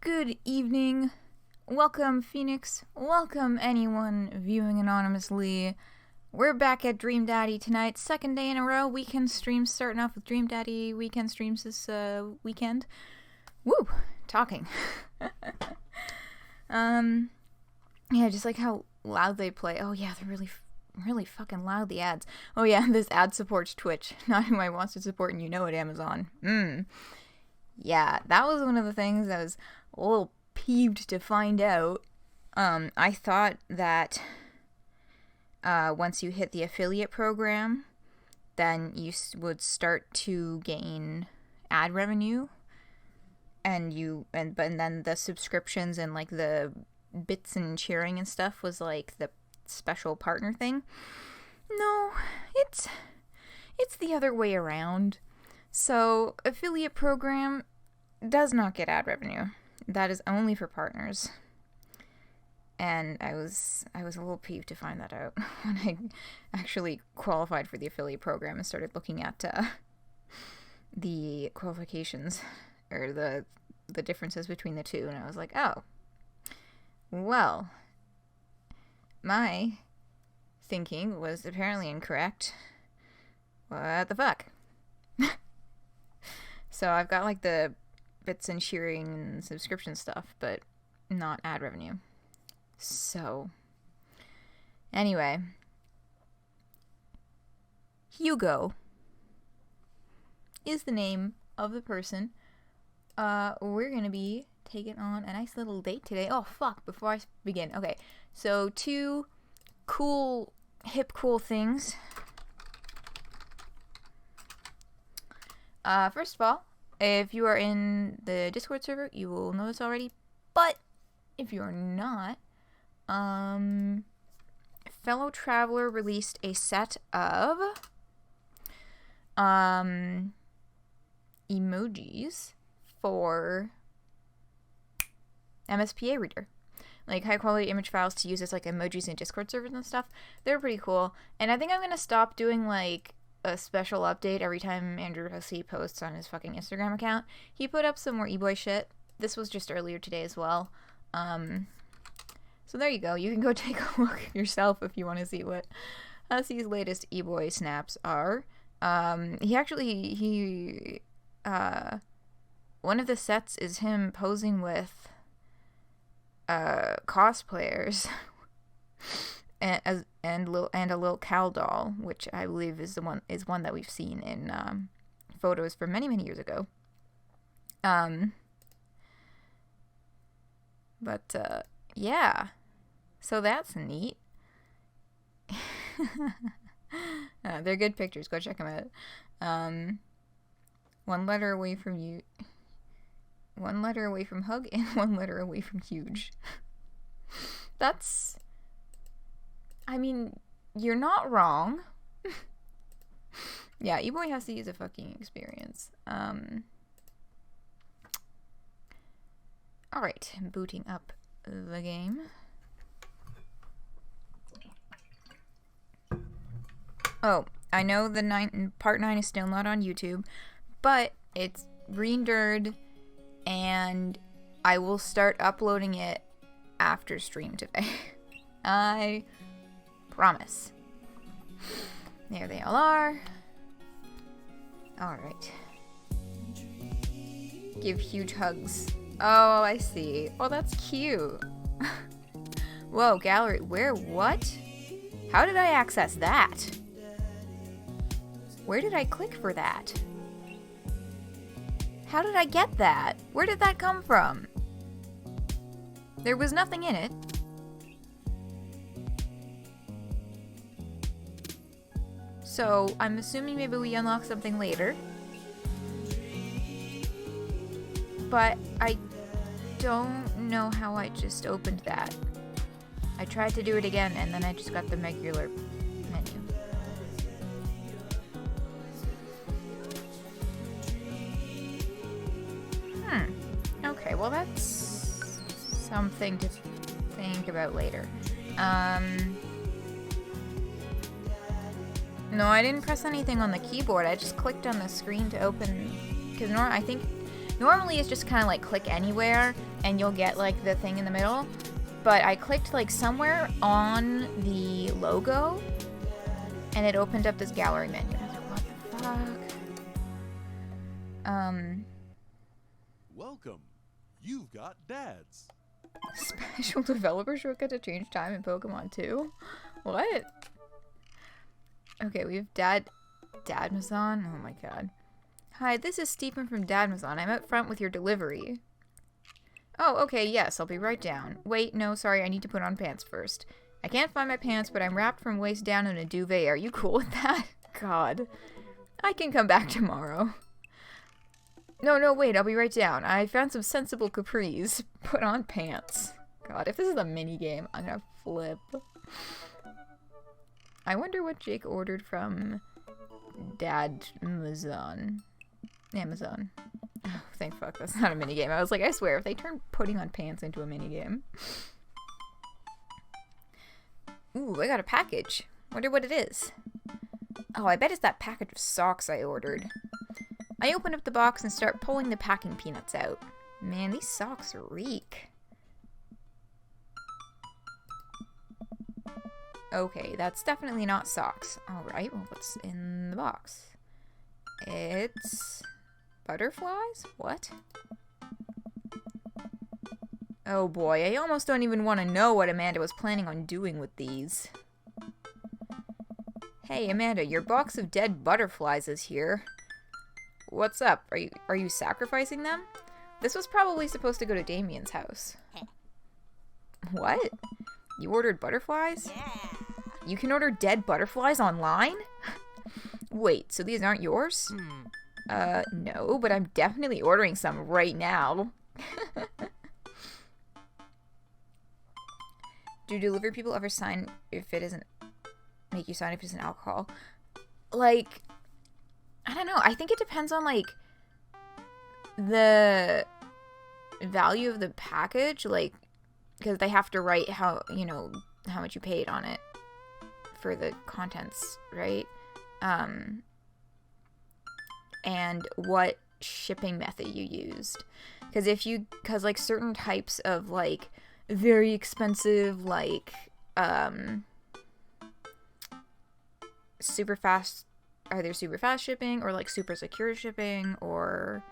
Good evening. Welcome, Phoenix. Welcome, anyone viewing anonymously. We're back at Dream Daddy tonight. Second day in a row. Weekend streams starting off with Dream Daddy weekend streams this weekend. Woo! Talking. Yeah, just like how loud they play. Oh yeah, they're really fucking loud, the ads. Oh yeah, this ad supports Twitch, not who I wants to support, and you know it, Amazon. Yeah, that was one of the things I was a little peeved to find out. I thought that once you hit the affiliate program, then you would start to gain ad revenue, and then the subscriptions and like the bits and cheering and stuff was like the special partner thing. No, it's the other way around. So affiliate program does not get ad revenue. That is only for partners. And I was a little peeved to find that out when I actually qualified for the affiliate program and started looking at the qualifications or the differences between the two, and I was like, oh, well, my thinking was apparently incorrect. What the fuck? So I've got like the bits and cheering and subscription stuff, but not ad revenue. So, anyway, Hugo is the name of the person we're gonna be taking on a nice little date today. Oh fuck, before I begin. Okay, so two cool, hip cool things. First of all, if you are in the Discord server, you will know this already, but if you're not, Fellow Traveler released a set of emojis for MSPA Reader. Like high quality image files to use as like emojis in Discord servers and stuff. They're pretty cool. And I think I'm gonna stop doing like a special update every time Andrew Hussey posts on his fucking Instagram account. He put up some more e-boy shit. This was just earlier today as well. So there you go. You can go take a look yourself if you want to see what Hussey's latest e-boy snaps are. One of the sets is him posing with cosplayers and a little cow doll, which I believe is one that we've seen in photos from many years ago. Yeah, so that's neat. They're good pictures. Go check them out. One letter away from you. One letter away from hug and one letter away from huge. That's... I mean, you're not wrong. Yeah, e-boy has to use a fucking experience. Alright, booting up the game. Oh, I know the part 9 is still not on YouTube, but it's rendered, and I will start uploading it after stream today. I promise. There they all are. Alright. Give huge hugs. Oh, I see. Oh, that's cute. Whoa, gallery. Where? What? How did I access that? Where did I click for that? How did I get that? Where did that come from? There was nothing in it. So, I'm assuming maybe we unlock something later. But I don't know how I just opened that. I tried to do it again and then I just got the regular menu. Okay, well that's something to think about later. No, I didn't press anything on the keyboard. I just clicked on the screen to open, because I think normally it's just kind of like click anywhere and you'll get, like, the thing in the middle. But I clicked, like, somewhere on the logo, and it opened up this gallery menu. I was like, what the fuck? Welcome. You've got dads. Special developer shortcut to change time in Pokemon 2? What? Okay, we have Dadmazon. Oh my god. Hi, this is Stephen from Dadmazon. I'm up front with your delivery. Oh, okay, yes, I'll be right down. Wait, no, sorry, I need to put on pants first. I can't find my pants, but I'm wrapped from waist down in a duvet. Are you cool with that? God. I can come back tomorrow. No, wait, I'll be right down. I found some sensible capris. Put on pants. God, if this is a mini-game, I'm gonna flip. I wonder what Jake ordered from Amazon. Oh, thank fuck, that's not a minigame. I was like, I swear, if they turn putting on pants into a minigame. Ooh, I got a package. Wonder what it is. Oh, I bet it's that package of socks I ordered. I open up the box and start pulling the packing peanuts out. Man, these socks reek. Okay, that's definitely not socks. Alright, well, what's in the box? It's butterflies? What? Oh boy, I almost don't even want to know what Amanda was planning on doing with these. Hey, Amanda, your box of dead butterflies is here. What's up? Are you sacrificing them? This was probably supposed to go to Damien's house. What? You ordered butterflies? Yeah. You can order dead butterflies online? Wait, so these aren't yours? No, but I'm definitely ordering some right now. Do delivery people ever sign if it isn't... make you sign if it's an alcohol? Like... I don't know. I think it depends on, like, the value of the package, like, because they have to write how, you know, how much you paid on it for the contents, right? And what shipping method you used. Because, like, certain types of, like, very expensive, like, super fast, either super fast shipping or like super secure shipping or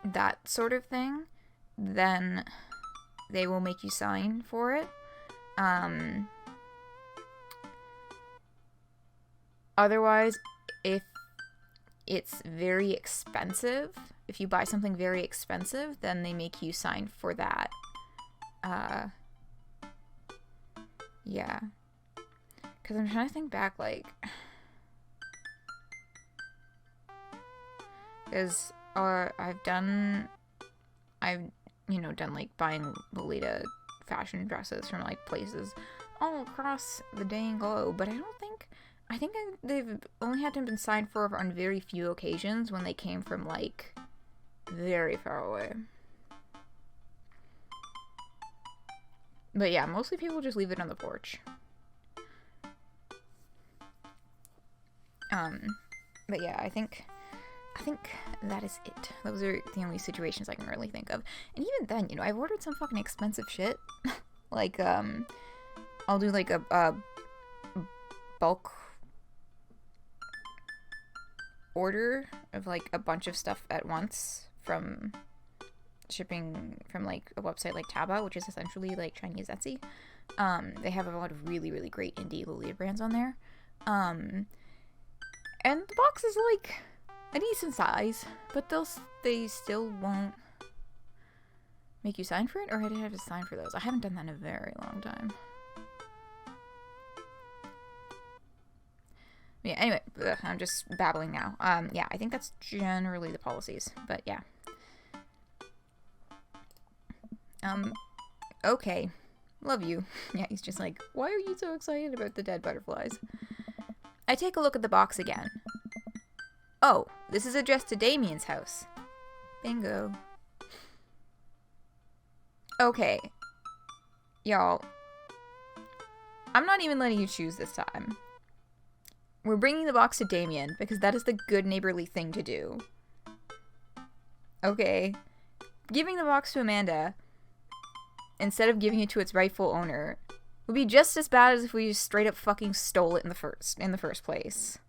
that sort of thing, then they will make you sign for it. Otherwise, if it's very expensive, if you buy something very expensive, then they make you sign for that. Yeah. Because I'm trying to think back, like... Because I've done, like, buying Lolita fashion dresses from, like, places all across the dang globe. But I think they've only had to have been signed for on very few occasions when they came from, like, very far away. But yeah, mostly people just leave it on the porch. But yeah, I think that is it. Those are the only situations I can really think of. And even then, you know, I've ordered some fucking expensive shit. Like, I'll do, like, a bulk order of, like, a bunch of stuff at once from shipping from, like, a website like Taobao, which is essentially, like, Chinese Etsy. They have a lot of really, really great indie Lolita brands on there. And the box is, like, a decent size, but they still won't make you sign for it, or I did have to sign for those. I haven't done that in a very long time. Yeah, anyway, I'm just babbling now. Yeah, I think that's generally the policies, but yeah. Okay. Love you. Yeah, he's just like, why are you so excited about the dead butterflies? I take a look at the box again. Oh, this is addressed to Damien's house. Bingo. Okay. Y'all. I'm not even letting you choose this time. We're bringing the box to Damien because that is the good neighborly thing to do. Okay. giving the box to Amanda instead of giving it to its rightful owner would be just as bad as if we just straight up fucking stole it in the first place.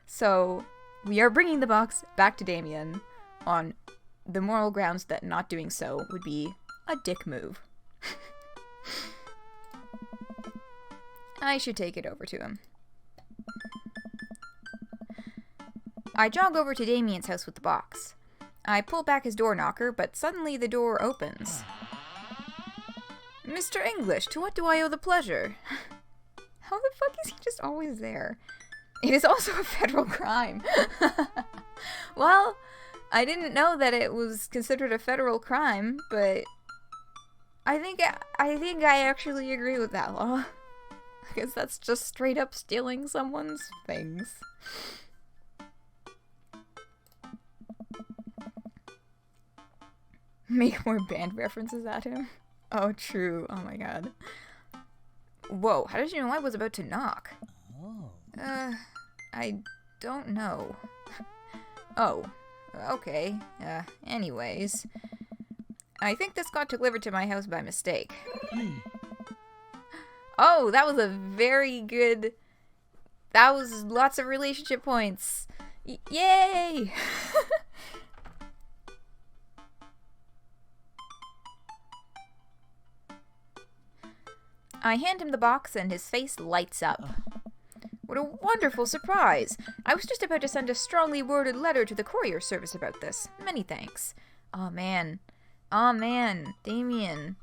So, we are bringing the box back to Damien on the moral grounds that not doing so would be a dick move. I should take it over to him. I jog over to Damien's house with the box. I pull back his door knocker, but suddenly the door opens. Mr. English, to what do I owe the pleasure? How the fuck is he just always there? It is also a federal crime. Well, I didn't know that it was considered a federal crime, but I think I actually agree with that law. I guess that's just straight up stealing someone's things. Make more band references at him. Oh, true. Oh my god. Whoa, how did you know I was about to knock? Oh. I don't know. Oh, okay. Anyways. I think this got delivered to my house by mistake. Oh, that was a very good... That was lots of relationship points. Yay! I hand him the box and his face lights up. What a wonderful surprise! I was just about to send a strongly worded letter to the courier service about this. Many thanks. Aw, man. Aw, man. Damien.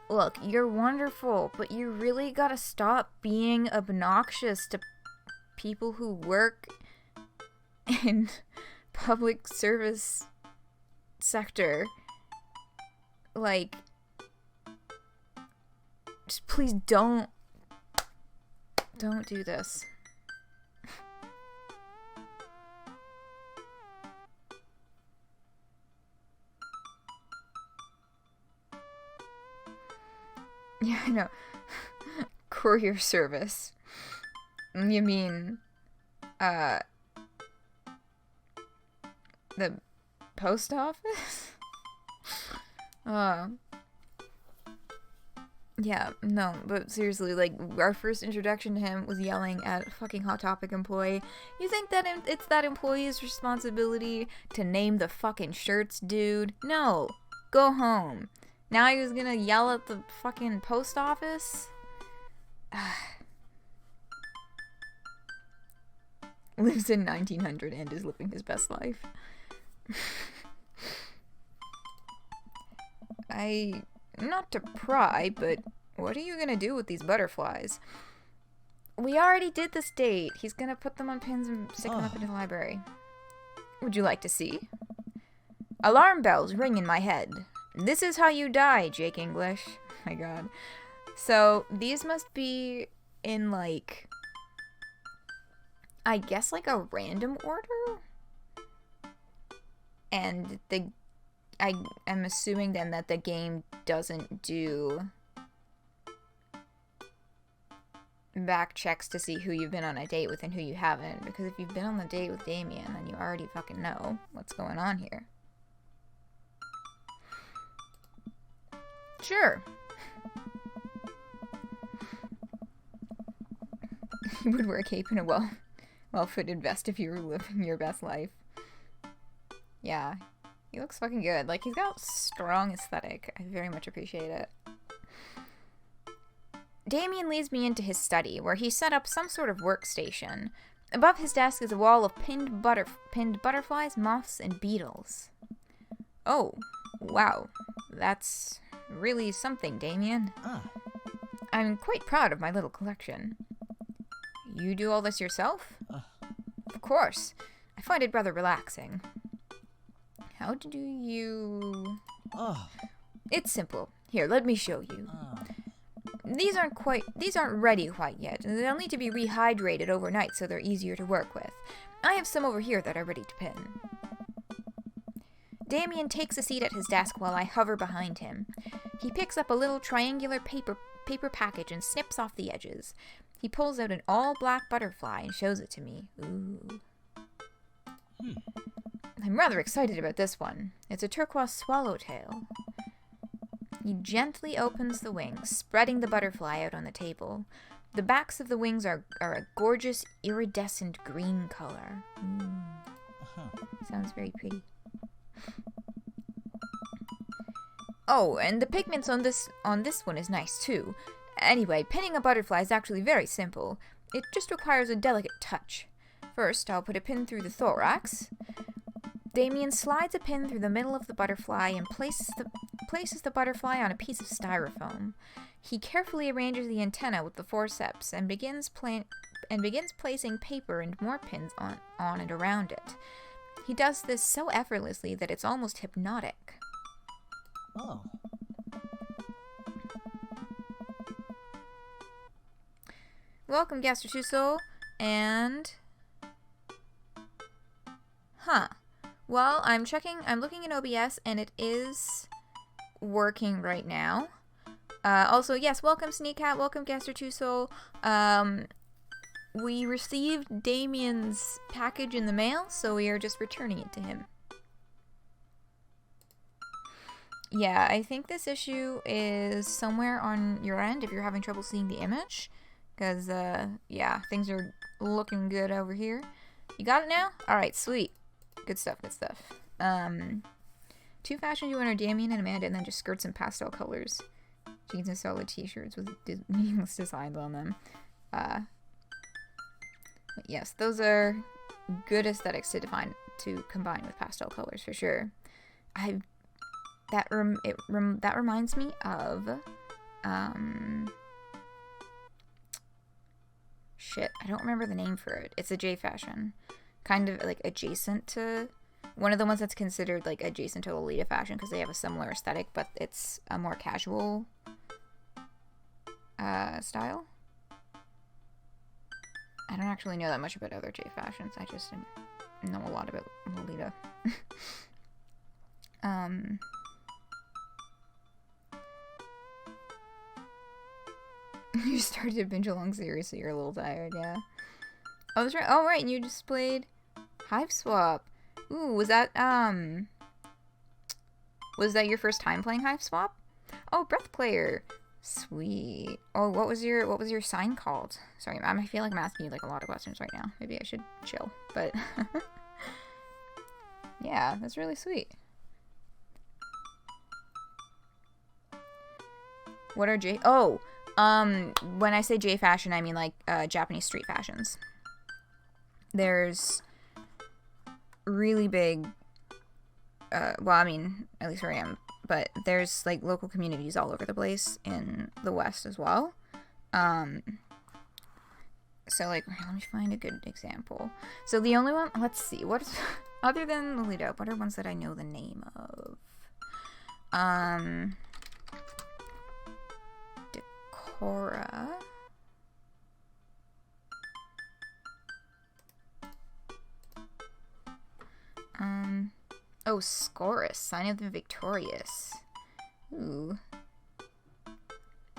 Look, you're wonderful, but you really gotta stop being obnoxious to people who work in public service sector. Like, just please don't do this. Yeah, I know. Courier service. You mean, the post office? Yeah, no, but seriously, like, our first introduction to him was yelling at a fucking Hot Topic employee. You think that it's that employee's responsibility to name the fucking shirts, dude? No. Go home. Now he was gonna yell at the fucking post office? Lives in 1900 and is living his best life. Not to pry, but what are you gonna do with these butterflies? We already did this date. He's gonna put them on pins and stick them up in the library. Would you like to see? Alarm bells ring in my head. This is how you die, Jake English. My god. So, these must be in, like, I guess, like, a random order? And I'm assuming then that the game doesn't do back checks to see who you've been on a date with and who you haven't. Because if you've been on the date with Damien, then you already fucking know what's going on here. Sure. You would wear a cape and a well-fitted vest if you were living your best life. Yeah. He looks fucking good. Like, he's got strong aesthetic. I very much appreciate it. Damien leads me into his study, where he set up some sort of workstation. Above his desk is a wall of pinned butterflies, moths, and beetles. Oh, wow. That's really something, Damien. I'm quite proud of my little collection. You do all this yourself? Of course. I find it rather relaxing. How do you... It's simple. Here, let me show you. These aren't ready quite yet, and they'll need to be rehydrated overnight so they're easier to work with. I have some over here that are ready to pin. Damien takes a seat at his desk while I hover behind him. He picks up a little triangular paper package and snips off the edges. He pulls out an all-black butterfly and shows it to me. Ooh. I'm rather excited about this one. It's a turquoise swallowtail. He gently opens the wings, spreading the butterfly out on the table. The backs of the wings are a gorgeous iridescent green color. Sounds very pretty. Oh, and the pigments on this one is nice too. Anyway, pinning a butterfly is actually very simple. It just requires a delicate touch. First, I'll put a pin through the thorax. Damien slides a pin through the middle of the butterfly and places the butterfly on a piece of styrofoam. He carefully arranges the antenna with the forceps and begins placing paper and more pins on and around it. He does this so effortlessly that it's almost hypnotic. Oh. Welcome, Gaster2Soul, and... Huh. Well, I'm looking in OBS, and it is working right now. Also, yes, welcome, Sneakcat, welcome, Gaster2Soul. We received Damien's package in the mail, so we are just returning it to him. Yeah, I think this issue is somewhere on your end if you're having trouble seeing the image. Because, yeah, things are looking good over here. You got it now? Alright, sweet. Good stuff, good stuff. 2 fashion you are Damien and Amanda, and then just skirts in pastel colors. Jeans and solid t-shirts with meaningless designs on them. But yes, those are good aesthetics to combine with pastel colors for sure. That reminds me of shit, I don't remember the name for it. It's a J fashion. Kind of like adjacent to one of the ones that's considered like adjacent to Lolita fashion because they have a similar aesthetic, but it's a more casual style. I don't actually know that much about other J fashions. I just know a lot about Lolita. You started to binge along seriously, you're a little tired, yeah. Oh, that's right. Oh, right, and you displayed Hive Swap. Ooh, was that your first time playing Hive Swap? Oh, Breath Player. Sweet. Oh, what was your sign called? Sorry, I feel like I'm asking you like a lot of questions right now. Maybe I should chill, but yeah, that's really sweet. What are J? Oh, when I say J fashion, I mean like Japanese street fashions. There's really big, well, I mean, at least where I am, but there's like local communities all over the place in the West as well. So like, let me find a good example. So the only one, let's see, what's, other than Lolita, what are ones that I know the name of? Decora. Oh, Scorus, Sign of the Victorious. Ooh.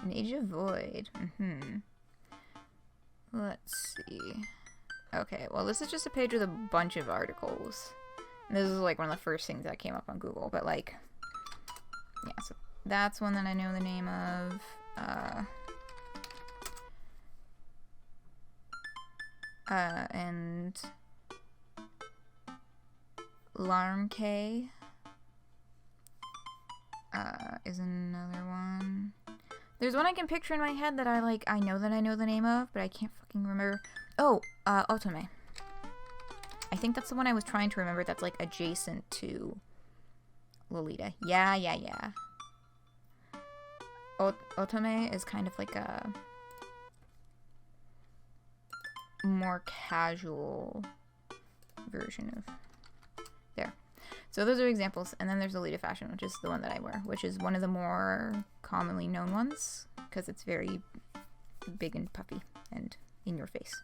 Mage of Void. Let's see. Okay, well, this is just a page with a bunch of articles. And this is like one of the first things that came up on Google, but like, yeah, so that's one that I know the name of. And Larmk is another one. There's one I can picture in my head that I know the name of, but I can't fucking remember. Oh, Otome. I think that's the one I was trying to remember that's like adjacent to Lolita. Yeah. Otome is kind of like a more casual version of there. So those are examples, and then there's Lolita fashion, which is the one that I wear, which is one of the more commonly known ones because it's very big and puffy and in your face.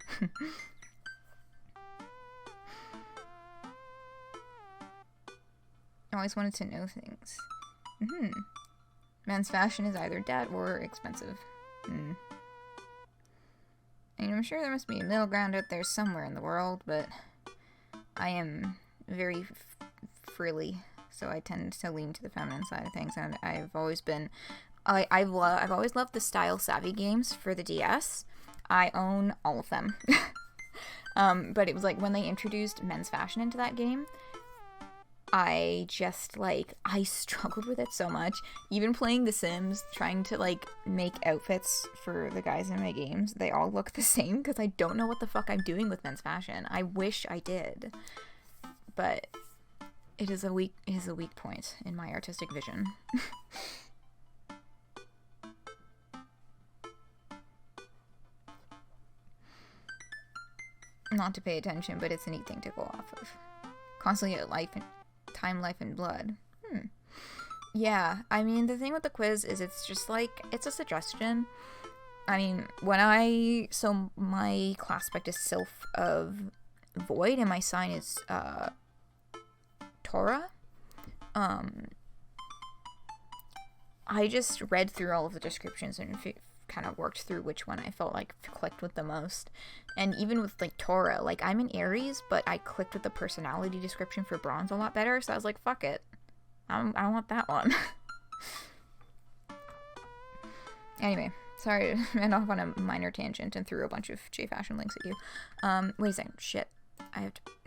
I always wanted to know things. Men's fashion is either dead or expensive. And I'm sure there must be a middle ground out there somewhere in the world, but I am very frilly, so I tend to lean to the feminine side of things, and I've always been... I've always loved the style-savvy games for the DS. I own all of them. But it was like when they introduced men's fashion into that game, I just, like, I struggled with it so much. Even playing The Sims, trying to, like, make outfits for the guys in my games, they all look the same because I don't know what the fuck I'm doing with men's fashion. I wish I did. But it is a weak point in my artistic vision. Not to pay attention, but it's a neat thing to go off of. Constantly at Time, Life, and Blood. Yeah, I mean, the thing with the quiz is it's just like, it's a suggestion. I mean, so my class spec is Sylph of Void, and my sign is, Torah. I just read through all of the descriptions and kind of worked through which one I felt like clicked with the most. And even with, like, Torah, like, I'm an Aries, but I clicked with the personality description for Bronze a lot better, so I was like, fuck it. I want that one. Anyway, sorry, I ran off on a minor tangent and threw a bunch of J-Fashion links at you. Wait a second, shit.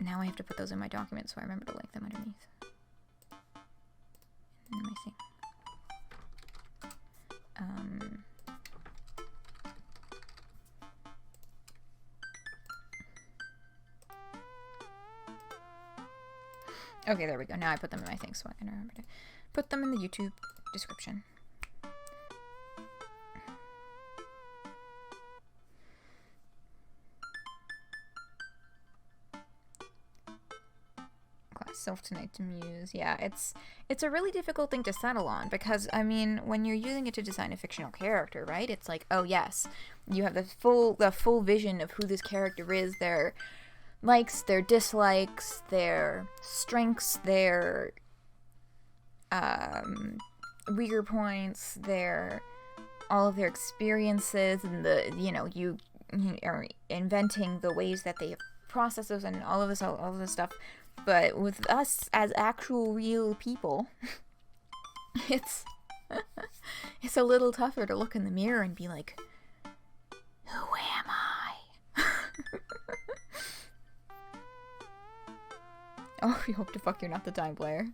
Now I have to put those in my document so I remember to link them underneath. Let me see. Okay, there we go. Now I put them in my thing, so I can remember to put them in the YouTube description. Class Self tonight to Muse. Yeah, it's a really difficult thing to settle on because, I mean, when you're using it to design a fictional character, right? It's like, oh yes, you have the full vision of who this character is, their likes, their dislikes, their strengths, their weaker points, all of their experiences, and you are inventing the ways that they process those and all of this stuff. But with us as actual real people, it's a little tougher to look in the mirror and be like, who am I? Oh, we hope to fuck you're not the time player.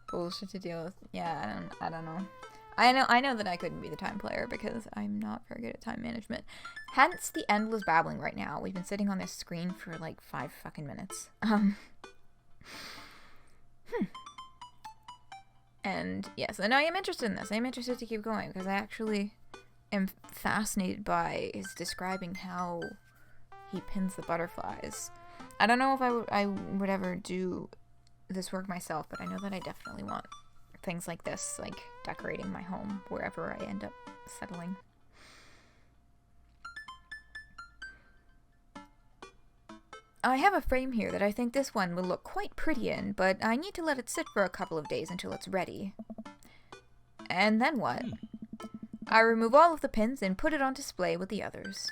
Bullshit to deal with. Yeah, I don't know. I know that I couldn't be the time player because I'm not very good at time management. Hence the endless babbling right now. We've been sitting on this screen for like 5 fucking minutes. And yes, and I am interested in this. I am interested to keep going because I actually am fascinated by his describing how he pins the butterflies. I don't know if I would ever do this work myself, but I know that I definitely want things like this, like decorating my home wherever I end up settling. I have a frame here that I think this one will look quite pretty in, but I need to let it sit for a couple of days until it's ready. And then what? I remove all of the pins and put it on display with the others.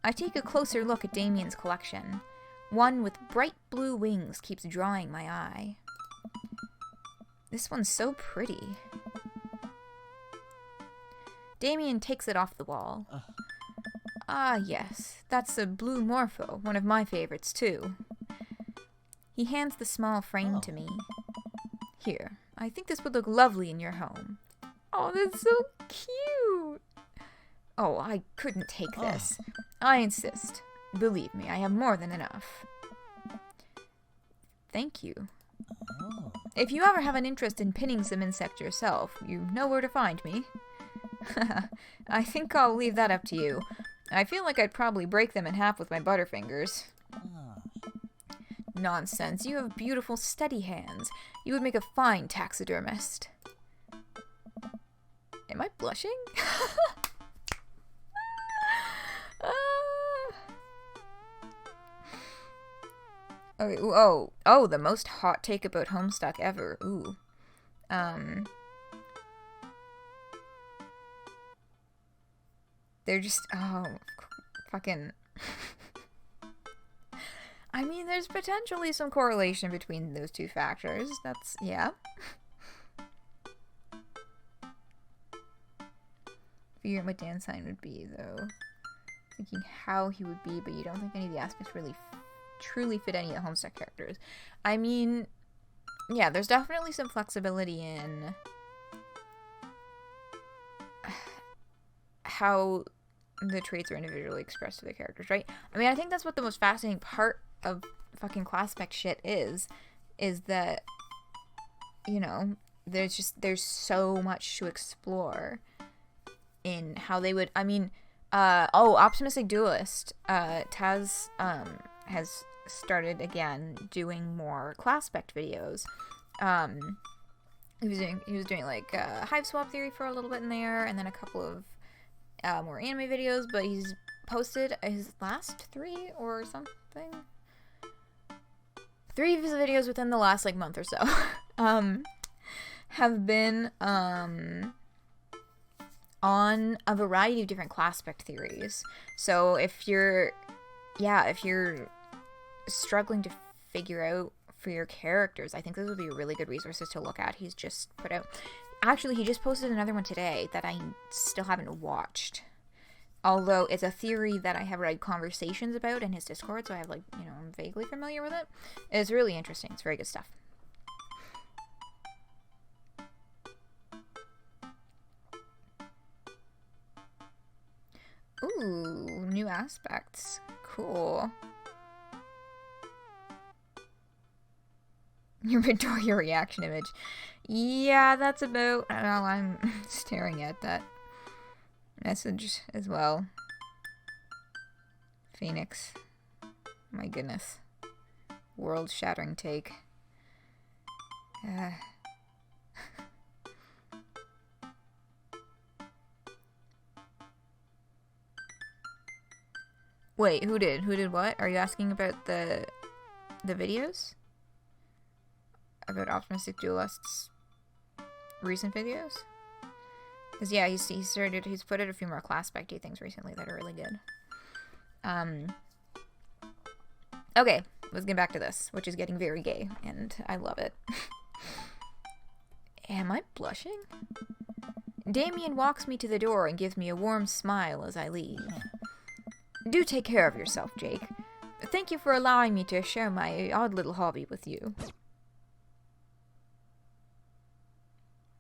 I take a closer look at Damien's collection. One with bright blue wings keeps drawing my eye. This one's so pretty. Damien takes it off the wall. Ah, yes, that's a blue Morpho, one of my favorites, too. He hands the small frame to me. Here, I think this would look lovely in your home. Oh, that's so cute! Oh, I couldn't take this. I insist. Believe me, I have more than enough. Thank you. If you ever have an interest in pinning some insect yourself, you know where to find me. I think I'll leave that up to you. I feel like I'd probably break them in half with my butterfingers. Nonsense, you have beautiful, steady hands. You would make a fine taxidermist. Am I blushing? Oh, the most hot take about Homestuck ever. Ooh. They're just, fucking... I mean, there's potentially some correlation between those two factors. That's, yeah. Figuring out what Dan's sign would be, though. Thinking how he would be, but you don't think any of the aspects really truly fit any of the Homestuck characters. I mean, yeah, there's definitely some flexibility in how the traits are individually expressed to the characters, right? I mean, I think that's what the most fascinating part of fucking class spec shit is that, you know, there's so much to explore in how they would, I mean, Optimistic Duelist, Taz, has started again doing more class spec videos. He was doing like Hive Swap Theory for a little bit in there, and then a couple of more anime videos, but he's posted his last 3 or something. 3 of his videos within the last like month or so have been on a variety of different class spec theories. So if you're struggling to figure out for your characters, I think those would be really good resources to look at. He's just put out, actually he just posted another one today that I still haven't watched, although it's a theory that I have read conversations about in his Discord, so I have, like, you know, I'm vaguely familiar with it. It's really interesting. It's very good stuff. Ooh, new aspects. Cool. Your Midoriya reaction image. Yeah, that's about... Well, I'm staring at that message as well. Phoenix. My goodness. World-shattering take. Wait, who did? Who did what? Are you asking about the videos? About Optimistic Duelist's recent videos? Because yeah, he's put out a few more class spec-y things recently that are really good. Okay, let's get back to this, which is getting very gay, and I love it. Am I blushing? Damien walks me to the door and gives me a warm smile as I leave. Do take care of yourself, Jake. Thank you for allowing me to share my odd little hobby with you.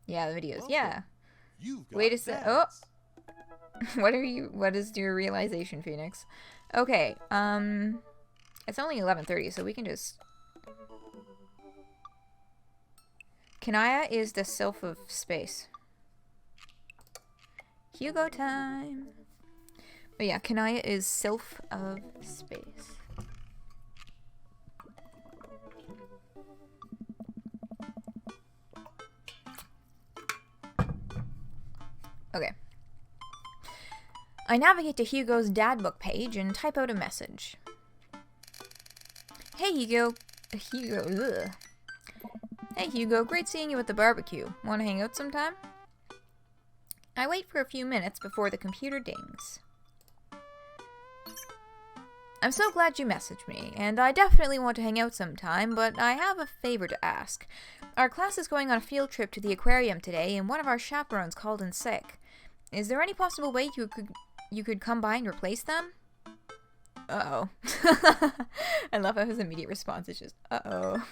Yeah, the videos. Yeah. Wait a sec. Oh. What is your realization, Phoenix? Okay. It's only 11:30, so we can just... Kanaya is the sylph of space. Hugo time. But yeah, Kanaya is sylph of space. Okay. I navigate to Hugo's dadbook page and type out a message. Hey Hugo. Ugh. Hey Hugo, great seeing you at the barbecue. Want to hang out sometime? I wait for a few minutes before the computer dings. I'm so glad you messaged me, and I definitely want to hang out sometime, but I have a favor to ask. Our class is going on a field trip to the aquarium today, and one of our chaperones called in sick. Is there any possible way you could come by and replace them? Uh-oh. I love how his immediate response is just, uh-oh.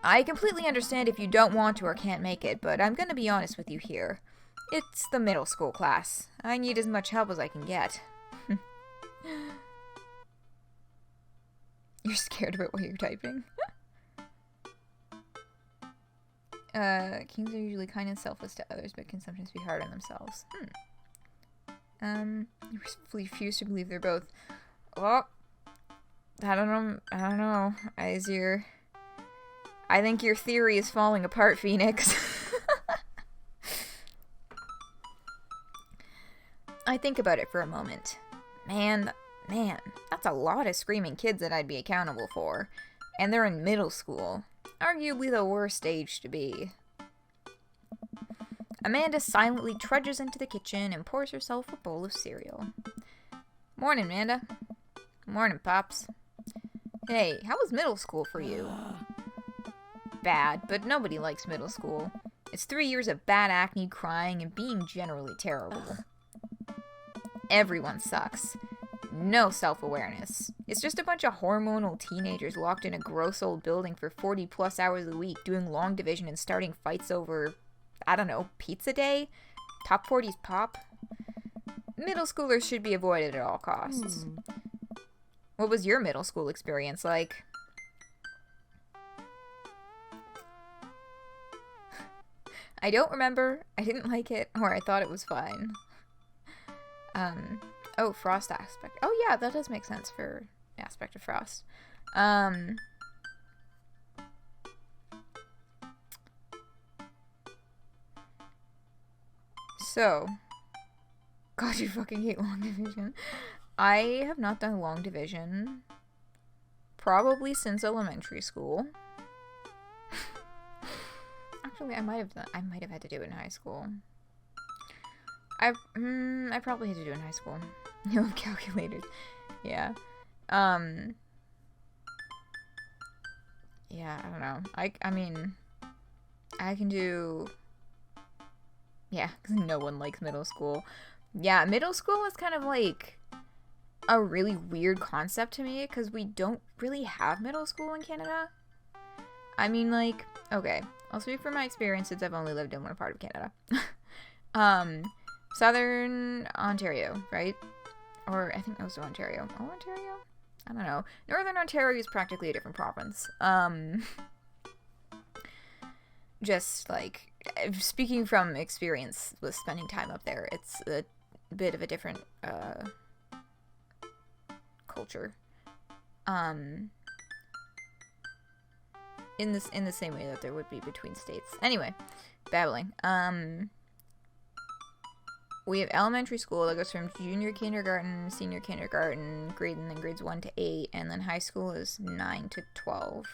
I completely understand if you don't want to or can't make it, but I'm gonna be honest with you here. It's the middle school class. I need as much help as I can get. You're scared about what you're typing? Kings are usually kind and selfless to others, but can sometimes be hard on themselves. You refuse to believe they're both... Oh, I don't know. I think your theory is falling apart, Phoenix. I think about it for a moment. Man, that's a lot of screaming kids that I'd be accountable for. And they're in middle school. Arguably the worst age to be. Amanda silently trudges into the kitchen and pours herself a bowl of cereal. Morning, Amanda. Morning, Pops. Hey, how was middle school for you? Bad, but nobody likes middle school. It's 3 years of bad acne, crying, and being generally terrible. Everyone sucks. No self-awareness. It's just a bunch of hormonal teenagers locked in a gross old building for 40 plus hours a week, doing long division and starting fights over, I don't know, pizza day? Top 40s pop? Middle schoolers should be avoided at all costs. What was your middle school experience like? I don't remember. I didn't like it, or I thought it was fine. Oh, frost aspect. Oh yeah, that does make sense for aspect of frost. So, God, you fucking hate long division. I have not done long division probably since elementary school. Actually, I might have had to do it in high school. I probably had to do it in high school. You love calculators. Yeah. Yeah, I don't know. I mean, I can do... Yeah, because no one likes middle school. Yeah, middle school is kind of like a really weird concept to me because we don't really have middle school in Canada. I mean, like, okay, I'll speak from my experience since I've only lived in one part of Canada. Southern Ontario, right? Or I think most of Ontario. Oh, Ontario? I don't know. Northern Ontario is practically a different province. Just like, speaking from experience with spending time up there, it's a bit of a different culture. In the same way that there would be between states. Anyway, babbling. We have elementary school that goes from junior kindergarten, senior kindergarten, and then grades 1 to 8, and then high school is 9 to 12.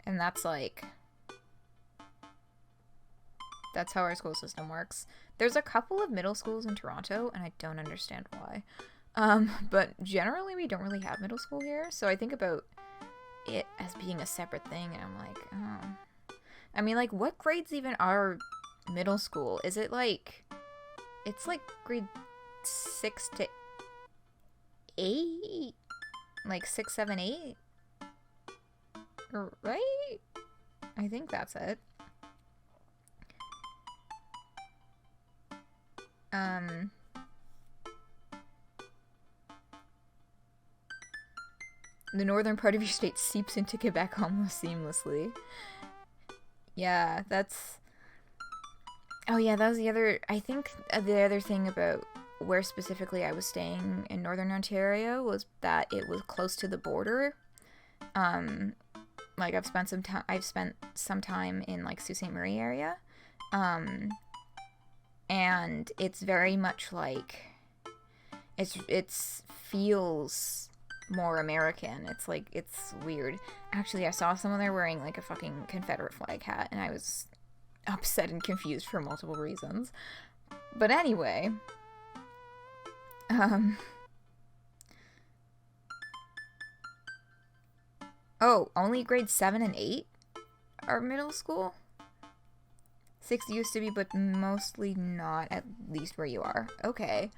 And that's like... That's how our school system works. There's a couple of middle schools in Toronto, and I don't understand why. But generally we don't really have middle school here, so I think about it as being a separate thing, and I'm like, oh. I mean, like, what grades even are middle school? Is it like... It's like grade 6 to 8? Like 6, 7, 8? Right? I think that's it. The northern part of your state seeps into Quebec almost seamlessly. Yeah, that's... Oh yeah, that was the other... I think the other thing about where specifically I was staying in northern Ontario was that it was close to the border. Like, I've spent some time in, like, Sault Ste. Marie area. And it's very much like... It feels more American. It's like, it's weird. Actually, I saw someone there wearing like a fucking Confederate flag hat, and I was upset and confused for multiple reasons. But anyway, oh, only grades 7 and 8 are middle school? 6 used to be, but mostly not, at least where you are. Okay.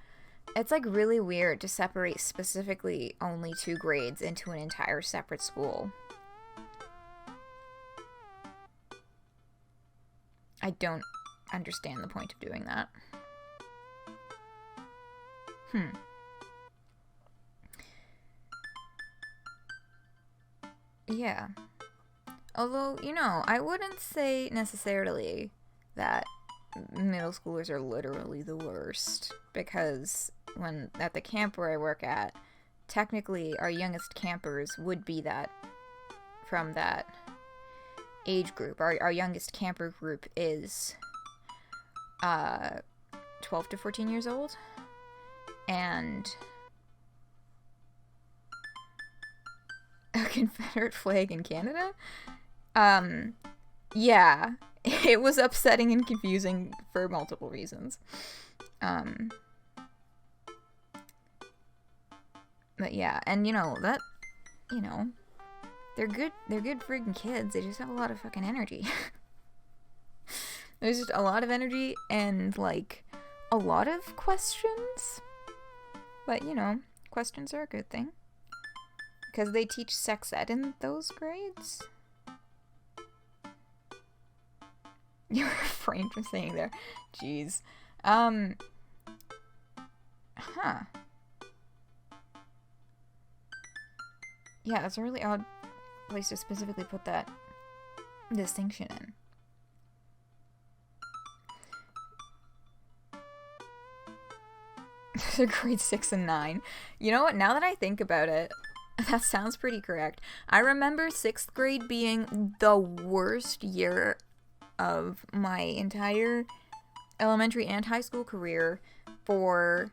It's, like, really weird to separate specifically only 2 grades into an entire separate school. I don't understand the point of doing that. Yeah. Although, you know, I wouldn't say necessarily that middle schoolers are literally the worst, because when at the camp where I work at, technically our youngest campers would be that from that age group. Our youngest camper group is 12 to 14 years old, and a Confederate flag in Canada? Yeah. It was upsetting and confusing for multiple reasons. But yeah, and you know, they're good freaking kids. They just have a lot of fucking energy. There's just a lot of energy and, like, a lot of questions. But, you know, questions are a good thing. Because they teach sex ed in those grades. You were framed for saying there. Jeez. Huh. Yeah, that's a really odd place to specifically put that distinction in. They're grade 6 and 9. You know what? Now that I think about it, that sounds pretty correct. I remember 6th grade being the worst year of my entire elementary and high school career for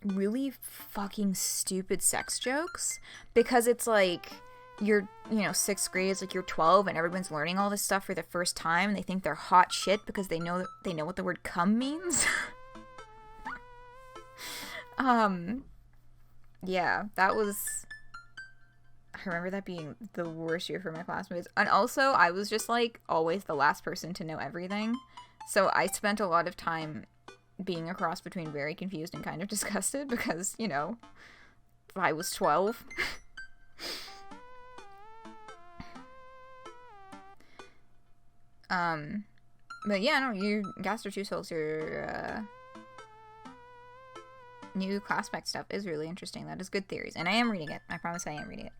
really fucking stupid sex jokes, because it's like you're, you know, 6th grade is like you're 12 and everyone's learning all this stuff for the first time and they think they're hot shit because they know what the word cum means. Yeah, that was, I remember that being the worst year for my classmates. And also, I was just, like, always the last person to know everything. So I spent a lot of time being a cross between very confused and kind of disgusted because, you know, I was 12. But yeah, no, your gastrotussals, your, new class spec stuff is really interesting. That is good theories. And I am reading it. I promise I am reading it.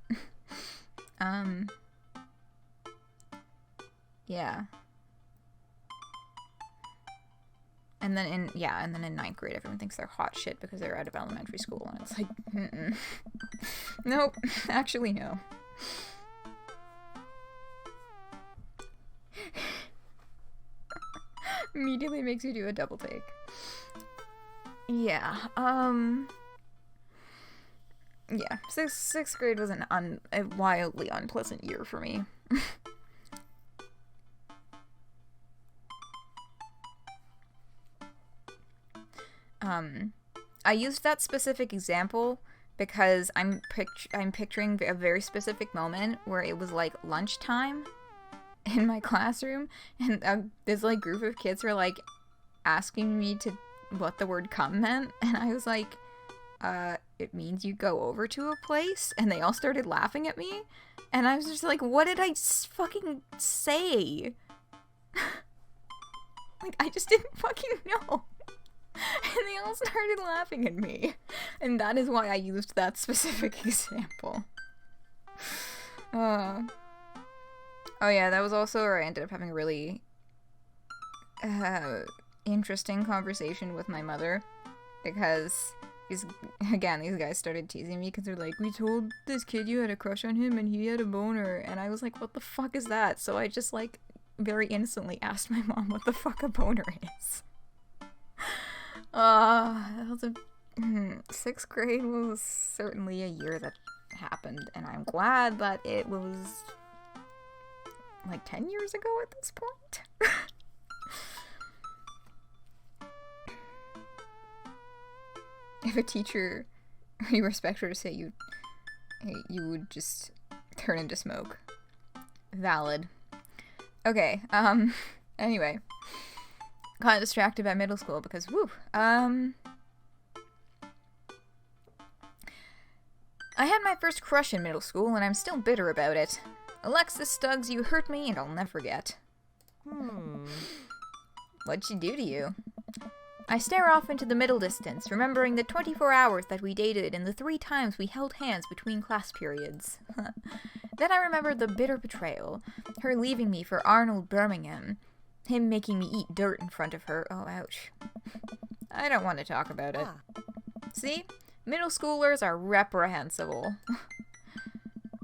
Yeah. And then in 9th grade, everyone thinks they're hot shit because they're out of elementary school. And it's like, nope. Actually, no. Immediately makes you do a double take. Yeah, yeah, sixth grade was a wildly unpleasant year for me. I used that specific example because I'm picturing a very specific moment where it was like lunchtime in my classroom, and this like group of kids were like asking me what the word cum meant, and I was like, it means you go over to a place, and they all started laughing at me, and I was just like, what did I fucking say? Like, I just didn't fucking know. And they all started laughing at me, and that is why I used that specific example. Oh yeah, that was also where I ended up having a really interesting conversation with my mother, because these guys started teasing me because they're like, we told this kid you had a crush on him and he had a boner, and I was like, what the fuck is that? So I just like very innocently asked my mom what the fuck a boner is. That was 6th grade was certainly a year that happened, and I'm glad that it was like 10 years ago at this point. If a teacher you respect her to say you would just turn into smoke. Valid. Okay, anyway. Got distracted by middle school because, I had my first crush in middle school and I'm still bitter about it. Alexis Stuggs, you hurt me and I'll never forget. What'd she do to you? I stare off into the middle distance, remembering the 24 hours that we dated and the 3 times we held hands between class periods. Then I remember the bitter betrayal, her leaving me for Arnold Birmingham, him making me eat dirt in front of her. Oh, ouch. I don't want to talk about it. See? Middle schoolers are reprehensible.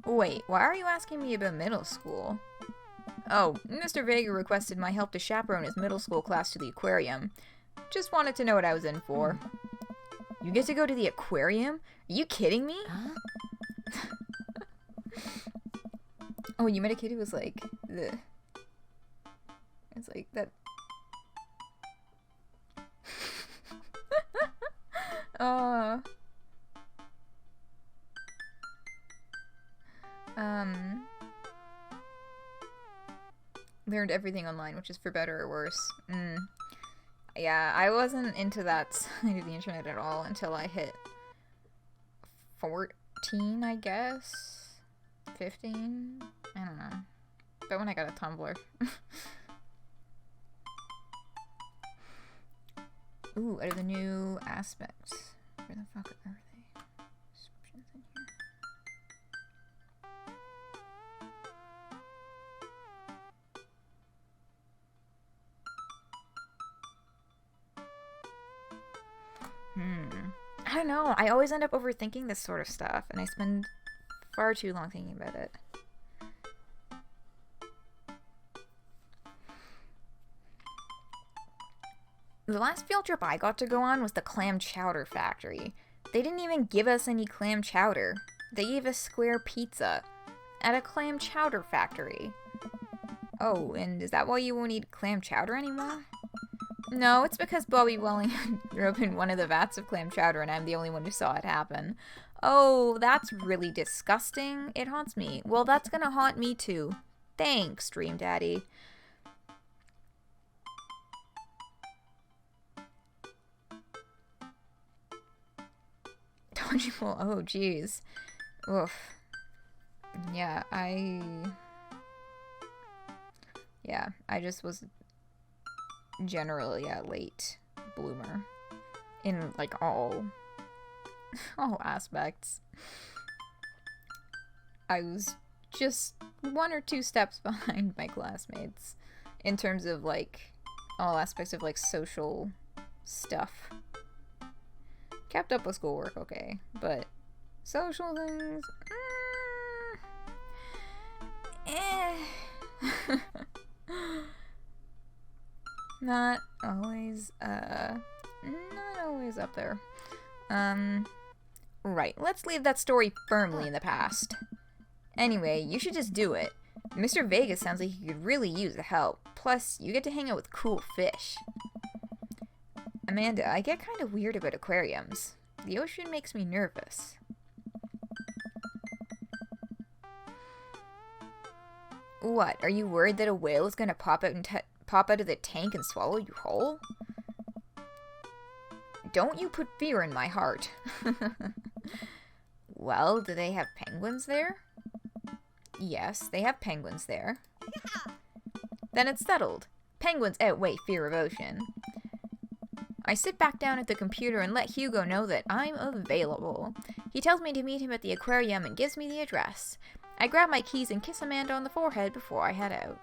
Wait, why are you asking me about middle school? Oh, Mr. Vega requested my help to chaperone his middle school class to the aquarium. Just wanted to know what I was in for. You get to go to the aquarium? Are you kidding me? Huh? Oh, you met a kid who was like, ugh. It's like that. Learned everything online, which is for better or worse. Yeah, I wasn't into that side of the internet at all until I hit 14, I guess? 15? I don't know. But when I got a Tumblr. Ooh, what are the new aspects? Where the fuck are they? Descriptions in here. I don't know. I always end up overthinking this sort of stuff, and I spend far too long thinking about it. The last field trip I got to go on was the clam chowder factory. They didn't even give us any clam chowder. They gave us square pizza at a clam chowder factory. Oh, and is that why you won't eat clam chowder anymore? No, it's because Bobby Welling grew up in one of the vats of clam chowder and I'm the only one who saw it happen. Oh, that's really disgusting. It haunts me. Well, that's gonna haunt me too. Thanks, Dream Daddy. Dodgeball. Oh, jeez. Oof. Yeah, I just was generally a late bloomer in like all aspects. I was just 1 or 2 steps behind my classmates in terms of like all aspects of like social stuff. Kept up with schoolwork, okay, but social things, not always up there. Right, let's leave that story firmly in the past. Anyway, you should just do it. Mr. Vegas sounds like he could really use the help. Plus, you get to hang out with cool fish. Amanda, I get kind of weird about aquariums. The ocean makes me nervous. What, are you worried that a whale is gonna pop out of the tank and swallow you whole? Don't you put fear in my heart. Well, do they have penguins there? Yes, they have penguins there. Yeah. Then it's settled. Penguins outweigh fear of ocean. I sit back down at the computer and let Hugo know that I'm available. He tells me to meet him at the aquarium and gives me the address. I grab my keys and kiss Amanda on the forehead before I head out.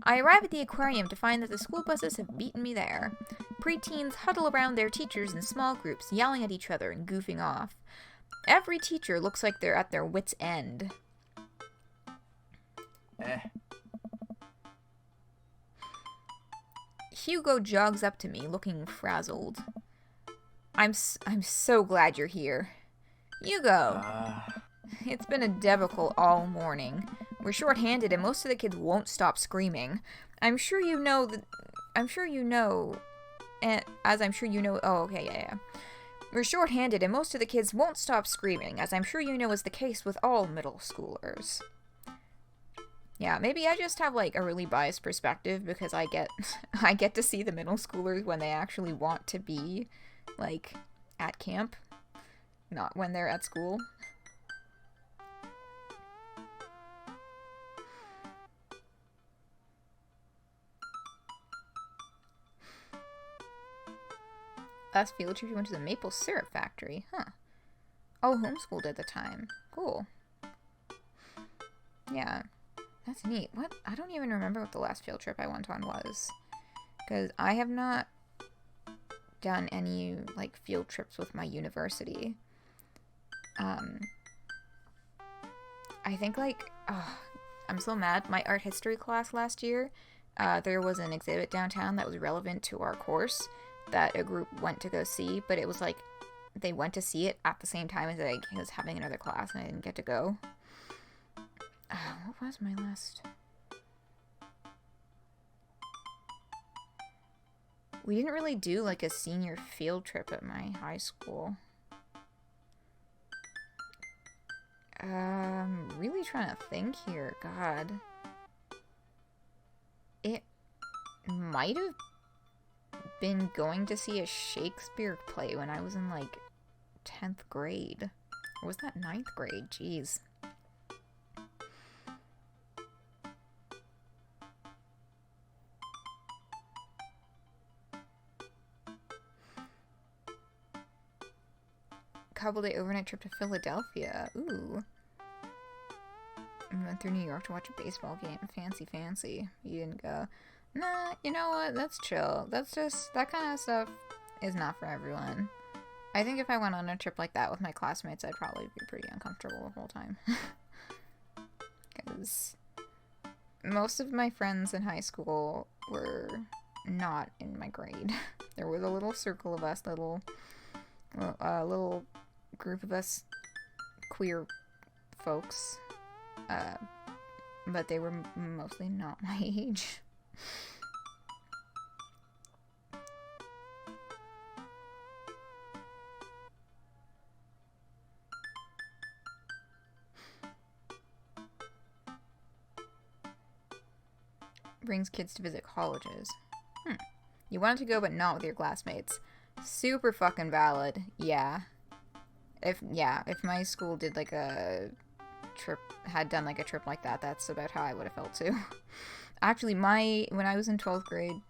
I arrive at the aquarium to find that the school buses have beaten me there. Preteens huddle around their teachers in small groups, yelling at each other and goofing off. Every teacher looks like they're at their wits' end. Hugo jogs up to me, looking frazzled. I'm so glad you're here. Hugo! It's been a debacle all morning. We're short-handed and most of the kids won't stop screaming. I'm sure you know... Oh, okay, yeah. We're short-handed and most of the kids won't stop screaming, as I'm sure you know is the case with all middle schoolers. Yeah, maybe I just have, like, a really biased perspective because I get to see the middle schoolers when they actually want to be, like, at camp, not when they're at school. Last field trip, you went to the maple syrup factory, huh? Oh, homeschooled at the time. Cool. Yeah. That's neat. What? I don't even remember what the last field trip I went on was. Because I have not done any, like, field trips with my university. I think, like, I'm so mad. My art history class last year, there was an exhibit downtown that was relevant to our course that a group went to go see, but it was, like, they went to see it at the same time as I was having another class and I didn't get to go. What was my last? We didn't really do like a senior field trip at my high school. I'm really trying to think here. God. It might have been going to see a Shakespeare play when I was in, like, 10th grade. Or was that 9th grade? Jeez. Couple-day overnight trip to Philadelphia. Ooh. I went through New York to watch a baseball game. Fancy, fancy. You didn't go. Nah, you know what? That's chill. That's just, that kind of stuff is not for everyone. I think if I went on a trip like that with my classmates, I'd probably be pretty uncomfortable the whole time. Because most of my friends in high school were not in my grade. There was a little circle of us, little group of us queer folks, but they were mostly not my age. Brings kids to visit colleges. You wanted to go but not with your classmates. Super fucking valid. Yeah. If my school did like a trip, had done like a trip like that, that's about how I would have felt too. Actually, when I was in 12th grade,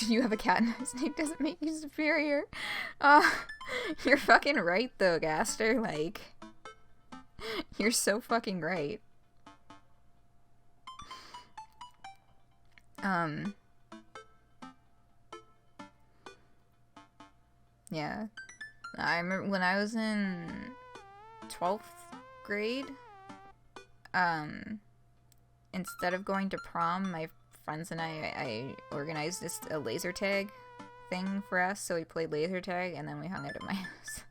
you have a cat and a snake doesn't make you superior. You're fucking right though, Gaster. Like, you're so fucking right. Yeah. I remember when I was in 12th grade, instead of going to prom, my friends and I organized a laser tag thing for us, so we played laser tag, and then we hung out at my house.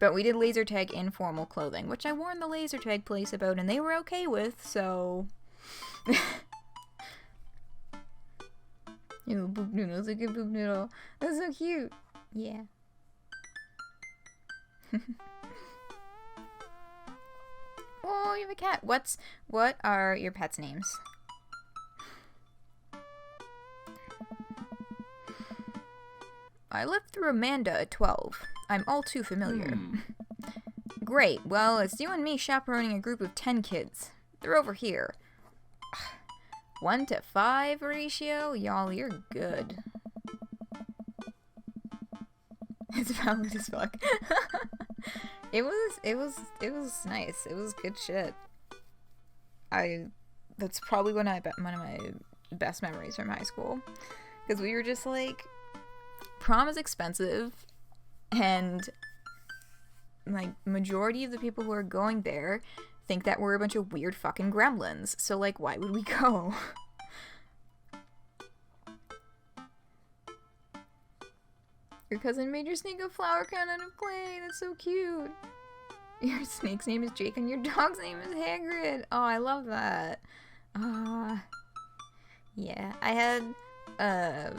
But we did laser tag in formal clothing, which I warned the laser tag place about, and they were okay with, so... You know, boop noodles, a good boop noodle. That's so cute. Yeah. Oh, you have a cat. What are your pets' names? I lived through Amanda at 12. I'm all too familiar. Great. Well, it's you and me chaperoning a group of 10 kids. They're over here. 1-to-5 ratio? Y'all, you're good. It's valid as fuck. It was nice. It was good shit. That's probably one of my best memories from high school. Because we were just like, prom is expensive, and like majority of the people who are going there think that we're a bunch of weird fucking gremlins. So like, why would we go? Your cousin made your snake a flower crown out of clay. That's so cute. Your snake's name is Jake and your dog's name is Hagrid. Oh, I love that. Yeah. I had a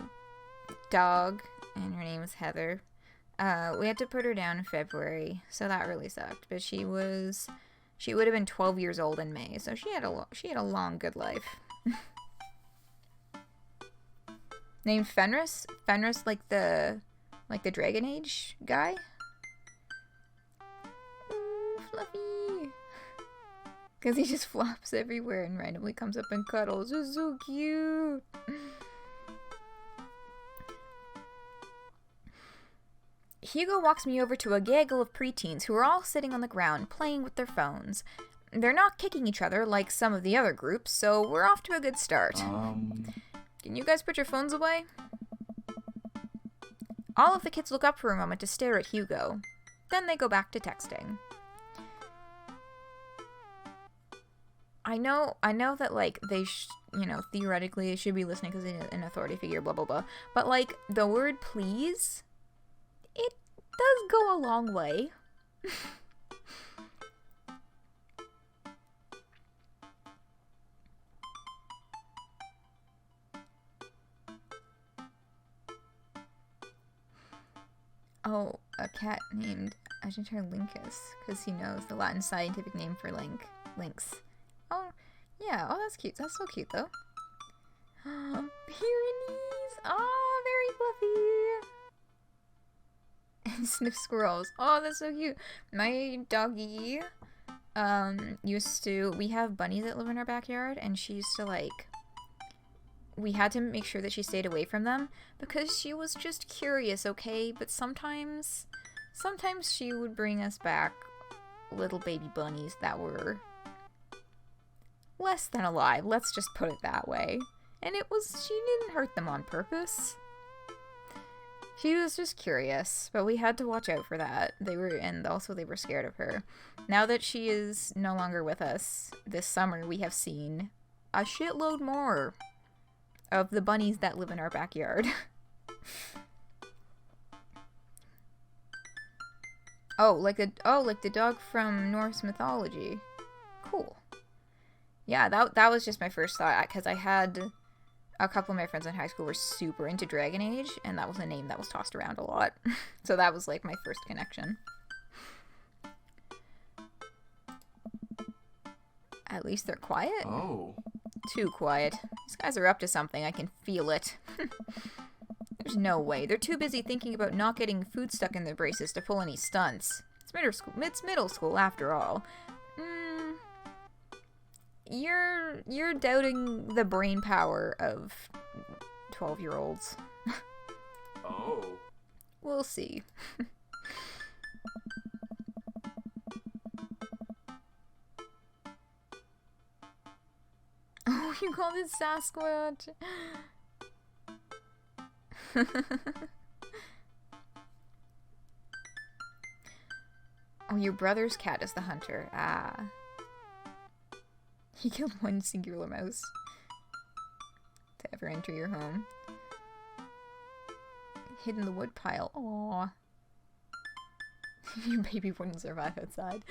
dog and her name was Heather. We had to put her down in February, so that really sucked. But she would have been 12 years old in May, so she had a long, good life. Named Fenris? Fenris like the Dragon Age guy? Ooh, Fluffy! Because he just flops everywhere and randomly comes up and cuddles. It's so cute! Hugo walks me over to a gaggle of preteens who are all sitting on the ground playing with their phones. They're not kicking each other like some of the other groups, so we're off to a good start. Can you guys put your phones away? All of the kids look up for a moment to stare at Hugo. Then they go back to texting. I know that, like, they theoretically should be listening because they're an authority figure, blah, blah, blah. But, like, the word please, it does go a long way. Oh, a cat named Agitatorhynchus, because he knows the Latin scientific name for lynx. Oh, yeah. Oh, that's cute. That's so cute, though. Pyrenees! Oh, very fluffy! And sniff squirrels. Oh, that's so cute. My doggy, we have bunnies that live in our backyard, and she used to, like, we had to make sure that she stayed away from them, because she was just curious, okay? But sometimes she would bring us back little baby bunnies that were less than alive, let's just put it that way. And she didn't hurt them on purpose. She was just curious, but we had to watch out for that. They were scared of her. Now that she is no longer with us, this summer we have seen a shitload more of the bunnies that live in our backyard. like the dog from Norse mythology. Cool. Yeah, that was just my first thought, because I had a couple of my friends in high school were super into Dragon Age, and that was a name that was tossed around a lot. So that was like my first connection. At least they're quiet. Oh. Too quiet. These guys are up to something. I can feel it. There's no way. They're too busy thinking about not getting food stuck in their braces to pull any stunts. It's middle school after all. You're doubting the brain power of 12-year-olds. Oh. We'll see. Oh, you called it Sasquatch. Oh, your brother's cat is the hunter. Ah. He killed one singular mouse to ever enter your home. Hid in the wood pile. Aww. Your baby wouldn't survive outside.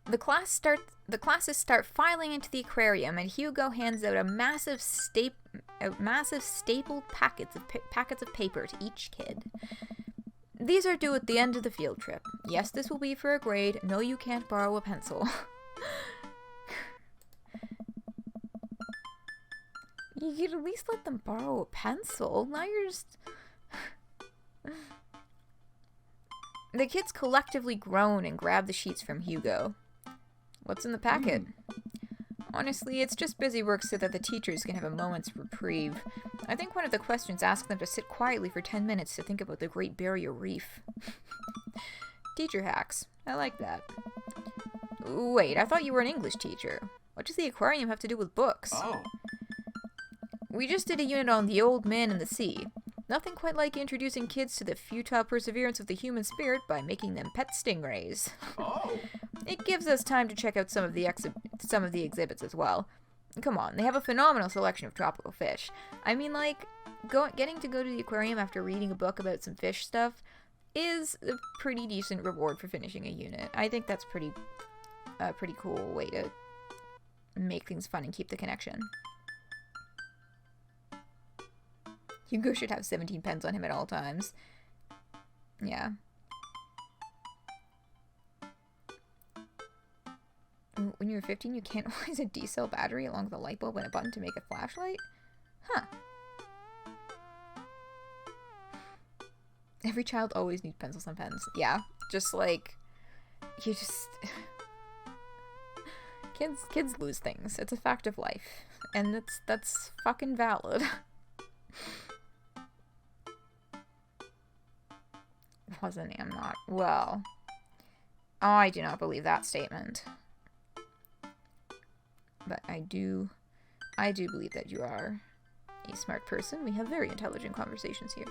The classes start filing into the aquarium, and Hugo hands out a massive stapled packets of paper to each kid. These are due at the end of the field trip. Yes, this will be for a grade. No, you can't borrow a pencil. You could at least let them borrow a pencil. Now you're just... The kids collectively groan and grab the sheets from Hugo. What's in the packet? Honestly, it's just busy work so that the teachers can have a moment's reprieve. I think one of the questions asks them to sit quietly for 10 minutes to think about the Great Barrier Reef. Teacher hacks. I like that. Wait, I thought you were an English teacher. What does the aquarium have to do with books? Oh. We just did a unit on the old man and the sea. Nothing quite like introducing kids to the futile perseverance of the human spirit by making them pet stingrays. Oh. It gives us time to check out some of the exhibits as well. Come on, they have a phenomenal selection of tropical fish. I mean, like, getting to go to the aquarium after reading a book about some fish stuff is a pretty decent reward for finishing a unit. I think that's a pretty cool way to make things fun and keep the connection. Hugo should have 17 pens on him at all times. Yeah. When you were 15, you can't always a D-cell battery along with a light bulb and a button to make a flashlight? Huh. Every child always needs pencils and pens. Yeah, just like, you just... Kids lose things. It's a fact of life. And that's fucking valid. Wasn't, I'm not. Well, I do not believe that statement. But I do believe that you are a smart person. We have very intelligent conversations here.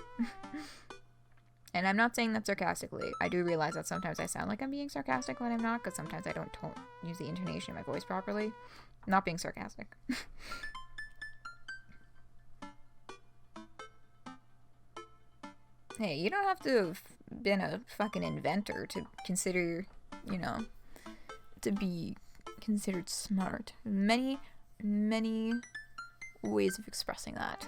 And I'm not saying that sarcastically. I do realize that sometimes I sound like I'm being sarcastic when I'm not, because sometimes I don't use the intonation of my voice properly. I'm not being sarcastic. Hey, you don't have to have been a fucking inventor to consider, to be considered smart. Many many ways of expressing that.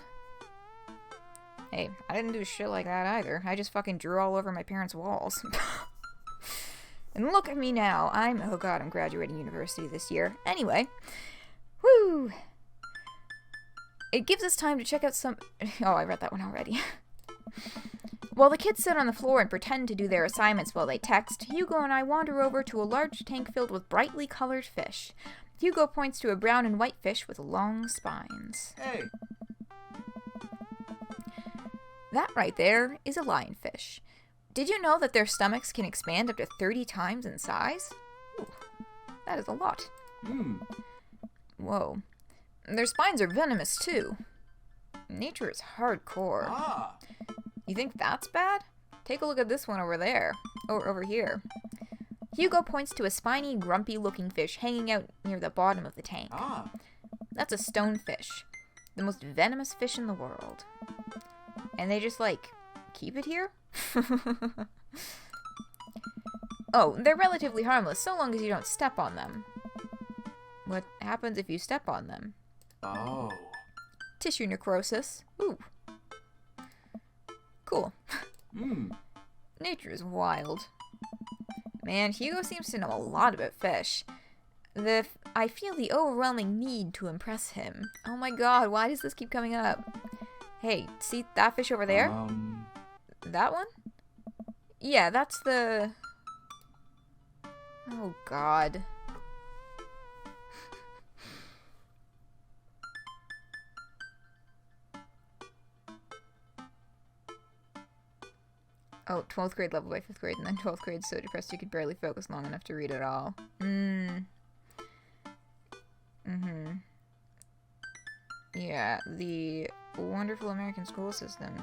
Hey, I didn't do shit like that either. I just fucking drew all over my parents' walls. And look at me now. Oh god, I'm graduating university this year. Anyway. Woo! It gives us time to check out some... Oh, I read that one already. While the kids sit on the floor and pretend to do their assignments while they text, Hugo and I wander over to a large tank filled with brightly colored fish. Hugo points to a brown and white fish with long spines. Hey. That right there is a lionfish. Did you know that their stomachs can expand up to 30 times in size? Ooh, that is a lot. Whoa. Their spines are venomous too. Nature is hardcore. Ah. You think that's bad? Take a look at this one over there. Or over here. Hugo points to a spiny, grumpy-looking fish hanging out near the bottom of the tank. Ah. That's a stonefish. The most venomous fish in the world. And they just, like, keep it here? Oh, they're relatively harmless, so long as you don't step on them. What happens if you step on them? Oh. Tissue necrosis. Ooh. Cool. Nature is wild. Man, Hugo seems to know a lot about fish. I feel the overwhelming need to impress him. Oh my god, why does this keep coming up? Hey, see that fish over there? That one? Yeah, that's the... Oh god. Oh, 12th grade level by 5th grade, and then 12th grade so depressed you could barely focus long enough to read it all. Yeah, the wonderful American school system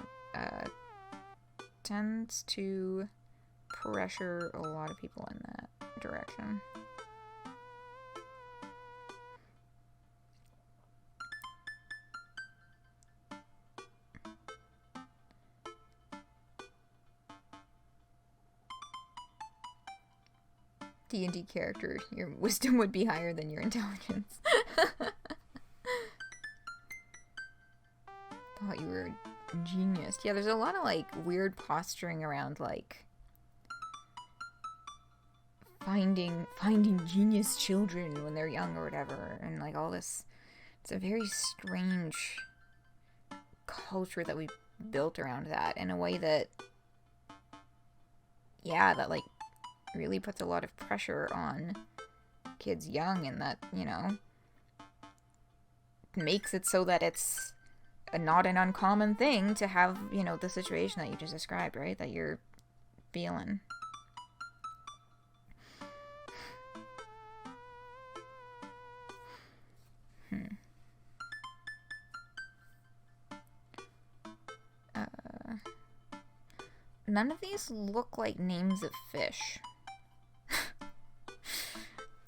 tends to pressure a lot of people in that direction. D&D character, your wisdom would be higher than your intelligence. Thought you were a genius. Yeah, there's a lot of, like, weird posturing around, like, finding genius children when they're young or whatever, and, like, all this. It's a very strange culture that we built around that in a way that, yeah, that, like, really puts a lot of pressure on kids young, and that, you know, makes it so that it's not an uncommon thing to have, you know, the situation that you just described, right? That you're feeling. None of these look like names of fish.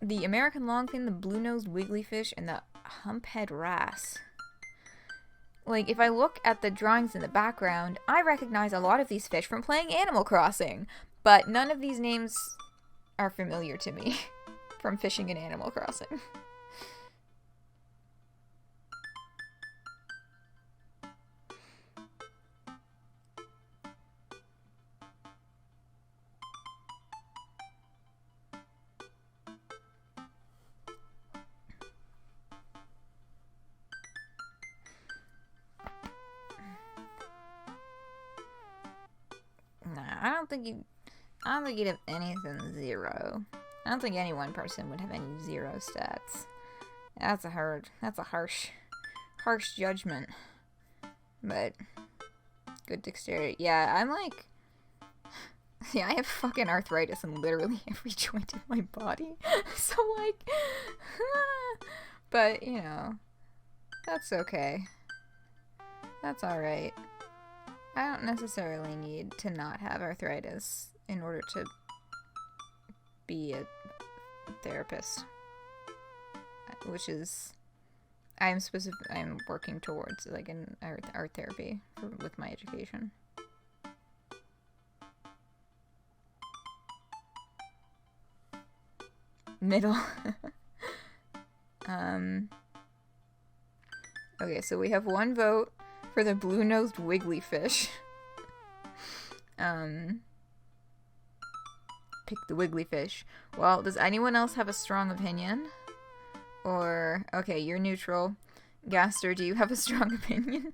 The American longfin, the blue-nosed wigglyfish, and the humphead wrasse. Like, if I look at the drawings in the background, I recognize a lot of these fish from playing Animal Crossing, but none of these names are familiar to me from fishing in Animal Crossing. I don't think you'd have anything 0. I don't think any one person would have any 0 stats. That's a harsh judgment. But good dexterity. Yeah, I'm like, yeah, I have fucking arthritis in literally every joint of my body. So like, but you know, that's okay. That's alright. I don't necessarily need to not have arthritis in order to be a therapist, which is, I'm working towards, like, an art therapy with my education. Middle. Okay, so we have one vote for the blue-nosed wiggly fish. Pick the wiggly fish. Well, does anyone else have a strong opinion? Or, okay, you're neutral. Gaster, do you have a strong opinion?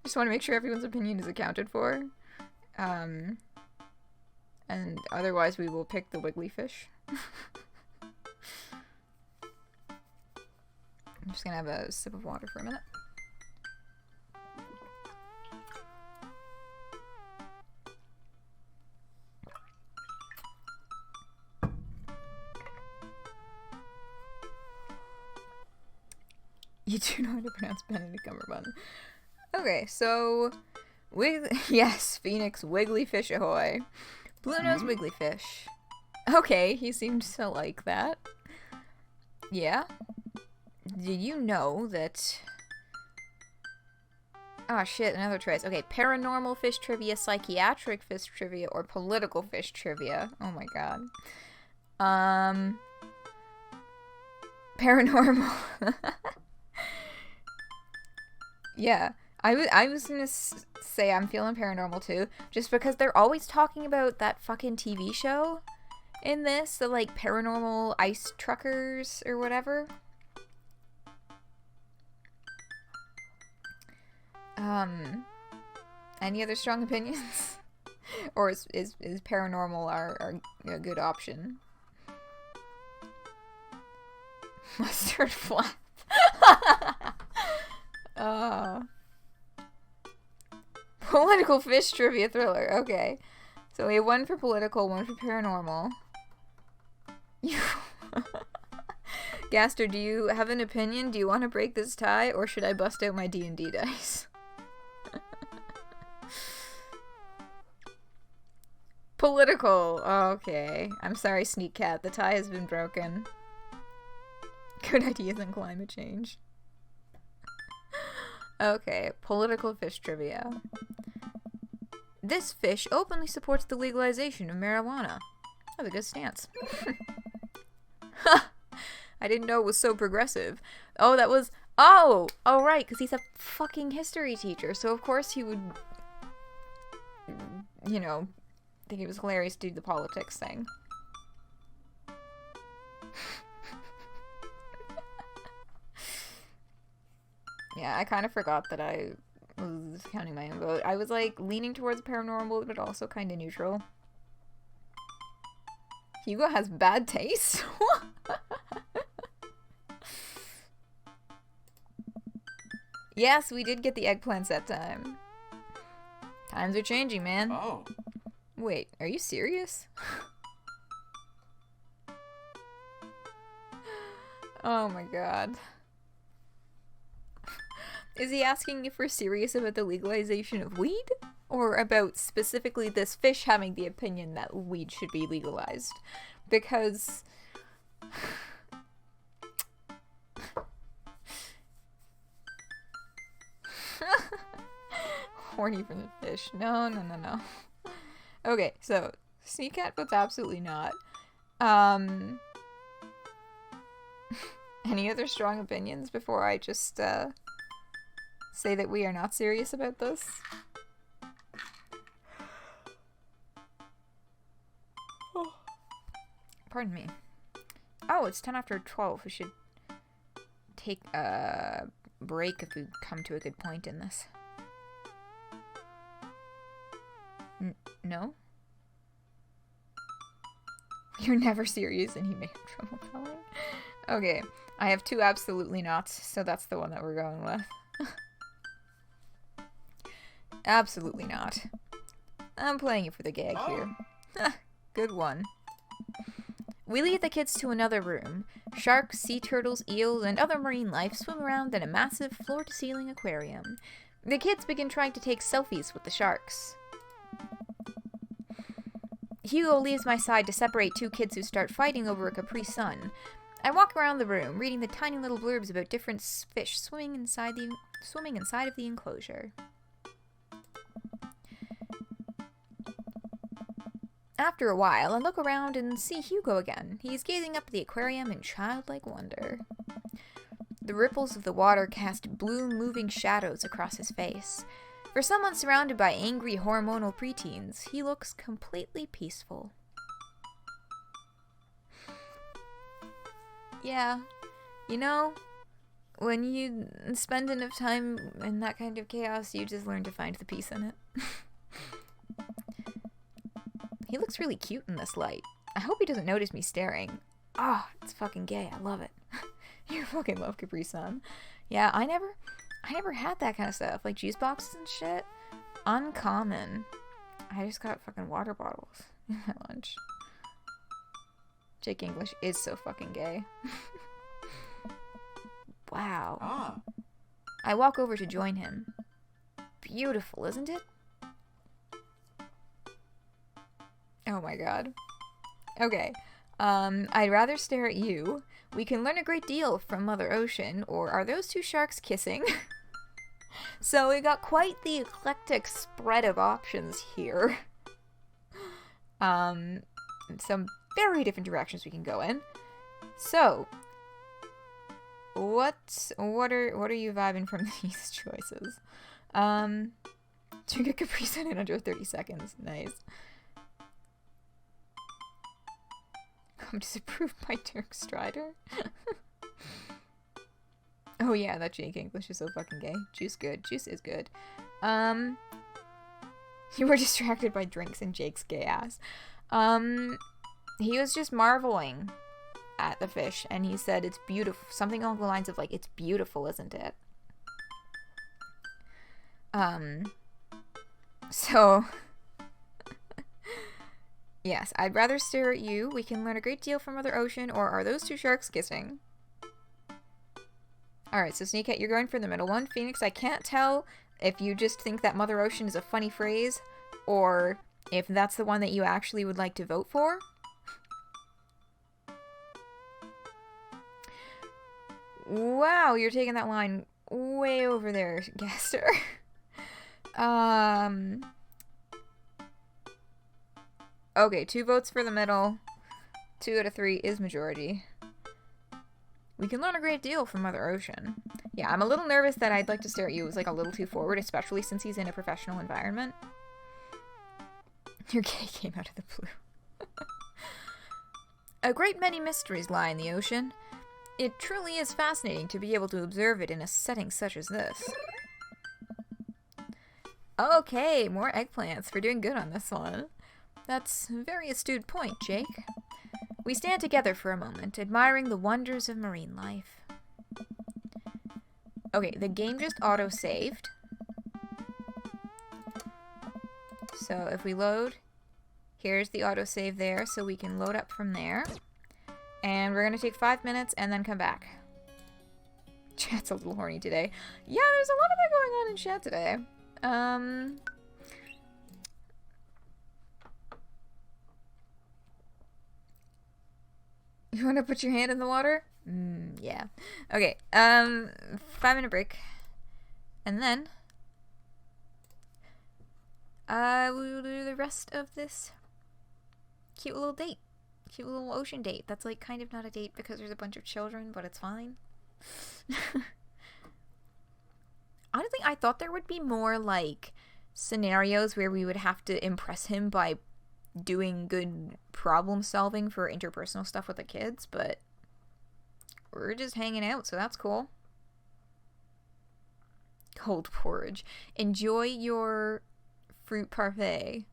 Just want to make sure everyone's opinion is accounted for. And otherwise we will pick the wiggly fish. I'm just gonna have a sip of water for a minute. You do know how to pronounce Benedict Cumberbatch. Okay, so... yes, Phoenix Wiggly Fish ahoy. Blue-nosed wiggly fish. Okay, he seems to like that. Yeah? Did you know that... Oh shit, another choice. Okay, paranormal fish trivia, psychiatric fish trivia, or political fish trivia. Oh my god. Paranormal. Yeah, I was gonna say I'm feeling paranormal too, just because they're always talking about that fucking TV show in this, the like paranormal ice truckers or whatever. Any other strong opinions? Or is paranormal our a good option? Mustard flap. Political fish trivia thriller. Okay. So we have one for political, one for paranormal. Gaster, do you have an opinion? Do you want to break this tie, or should I bust out my D&D dice? Political. Okay. I'm sorry, Sneak Cat. The tie has been broken. Good ideas on climate change. Okay, political fish trivia. This fish openly supports the legalization of marijuana. That's a good stance. I didn't know it was so progressive. Oh, that was... Oh! Oh, right, because he's a fucking history teacher, so of course he would... You know, think it was hilarious to do the politics thing. Yeah, I kind of forgot that I was counting my own vote. I was, like, leaning towards paranormal, but also kind of neutral. Hugo has bad taste? Yes, we did get the eggplants that time. Times are changing, man. Oh. Wait, are you serious? Oh my god. Is he asking if we're serious about the legalization of weed? Or about specifically this fish having the opinion that weed should be legalized? Because... Horny for the fish. No, no, no, no. Okay, so, Sneak Cat votes absolutely not. Any other strong opinions before I just, say that we are not serious about this? Oh. Pardon me. Oh, it's 10 after 12. We should take a break if we come to a good point in this. No? You're never serious and he may have trouble telling. Okay, I have two absolutely nots, so that's the one that we're going with. Absolutely not. I'm playing it for the gag here. Good one. We lead the kids to another room. Sharks, sea turtles, eels, and other marine life swim around in a massive floor-to-ceiling aquarium. The kids begin trying to take selfies with the sharks. Hugo leaves my side to separate two kids who start fighting over a Capri Sun. I walk around the room, reading the tiny little blurbs about different fish swimming inside of the enclosure. After a while, I look around and see Hugo again. He's gazing up at the aquarium in childlike wonder. The ripples of the water cast blue, moving shadows across his face. For someone surrounded by angry, hormonal preteens, he looks completely peaceful. Yeah, you know, when you spend enough time in that kind of chaos, you just learn to find the peace in it. He looks really cute in this light. I hope he doesn't notice me staring. Oh, it's fucking gay. I love it. You fucking love Capri-Sun. Yeah, I never had that kind of stuff. Like juice boxes and shit. Uncommon. I just got fucking water bottles in my lunch. Jake English is so fucking gay. Wow. Ah. I walk over to join him. Beautiful, isn't it? Oh my god. Okay. I'd rather stare at you. We can learn a great deal from Mother Ocean, or are those two sharks kissing? So we got quite the eclectic spread of options here. Some very different directions we can go in. So, what are you vibing from these choices? Drink a Capri Sun in under 30 seconds. Nice. I'm disapproved by Dirk Strider. Oh yeah, that Jake English is so fucking gay. Juice good. Juice is good. You were distracted by drinks and Jake's gay ass. He was just marveling at the fish, and he said it's beautiful. Something along the lines of like, it's beautiful, isn't it? So... Yes, I'd rather stare at you. We can learn a great deal from Mother Ocean, or are those two sharks kissing? Alright, so Sneakhead, you're going for the middle one. Phoenix, I can't tell if you just think that Mother Ocean is a funny phrase, or if that's the one that you actually would like to vote for. Wow, you're taking that line way over there, Gaster. Okay, 2 votes for the middle. 2 out of 3 is majority. We can learn a great deal from Mother Ocean. Yeah, I'm a little nervous that I'd like to stare at you was like a little too forward, especially since he's in a professional environment. Your gay came out of the blue. A great many mysteries lie in the ocean. It truly is fascinating to be able to observe it in a setting such as this. Okay, more eggplants. We're doing good on this one. That's a very astute point, Jake. We stand together for a moment, admiring the wonders of marine life. Okay, the game just auto-saved. So if we load, here's the autosave there, so we can load up from there. And we're gonna take 5 minutes and then come back. Chat's a little horny today. Yeah, there's a lot of that going on in chat today. You want to put your hand in the water? Yeah. Okay, 5-minute break. And then, we'll do the rest of this cute little date. Cute little ocean date. That's like kind of not a date because there's a bunch of children, but it's fine. Honestly, I thought there would be more like scenarios where we would have to impress him by doing good problem solving for interpersonal stuff with the kids, but we're just hanging out, so that's cool. Cold porridge. Enjoy your fruit parfait.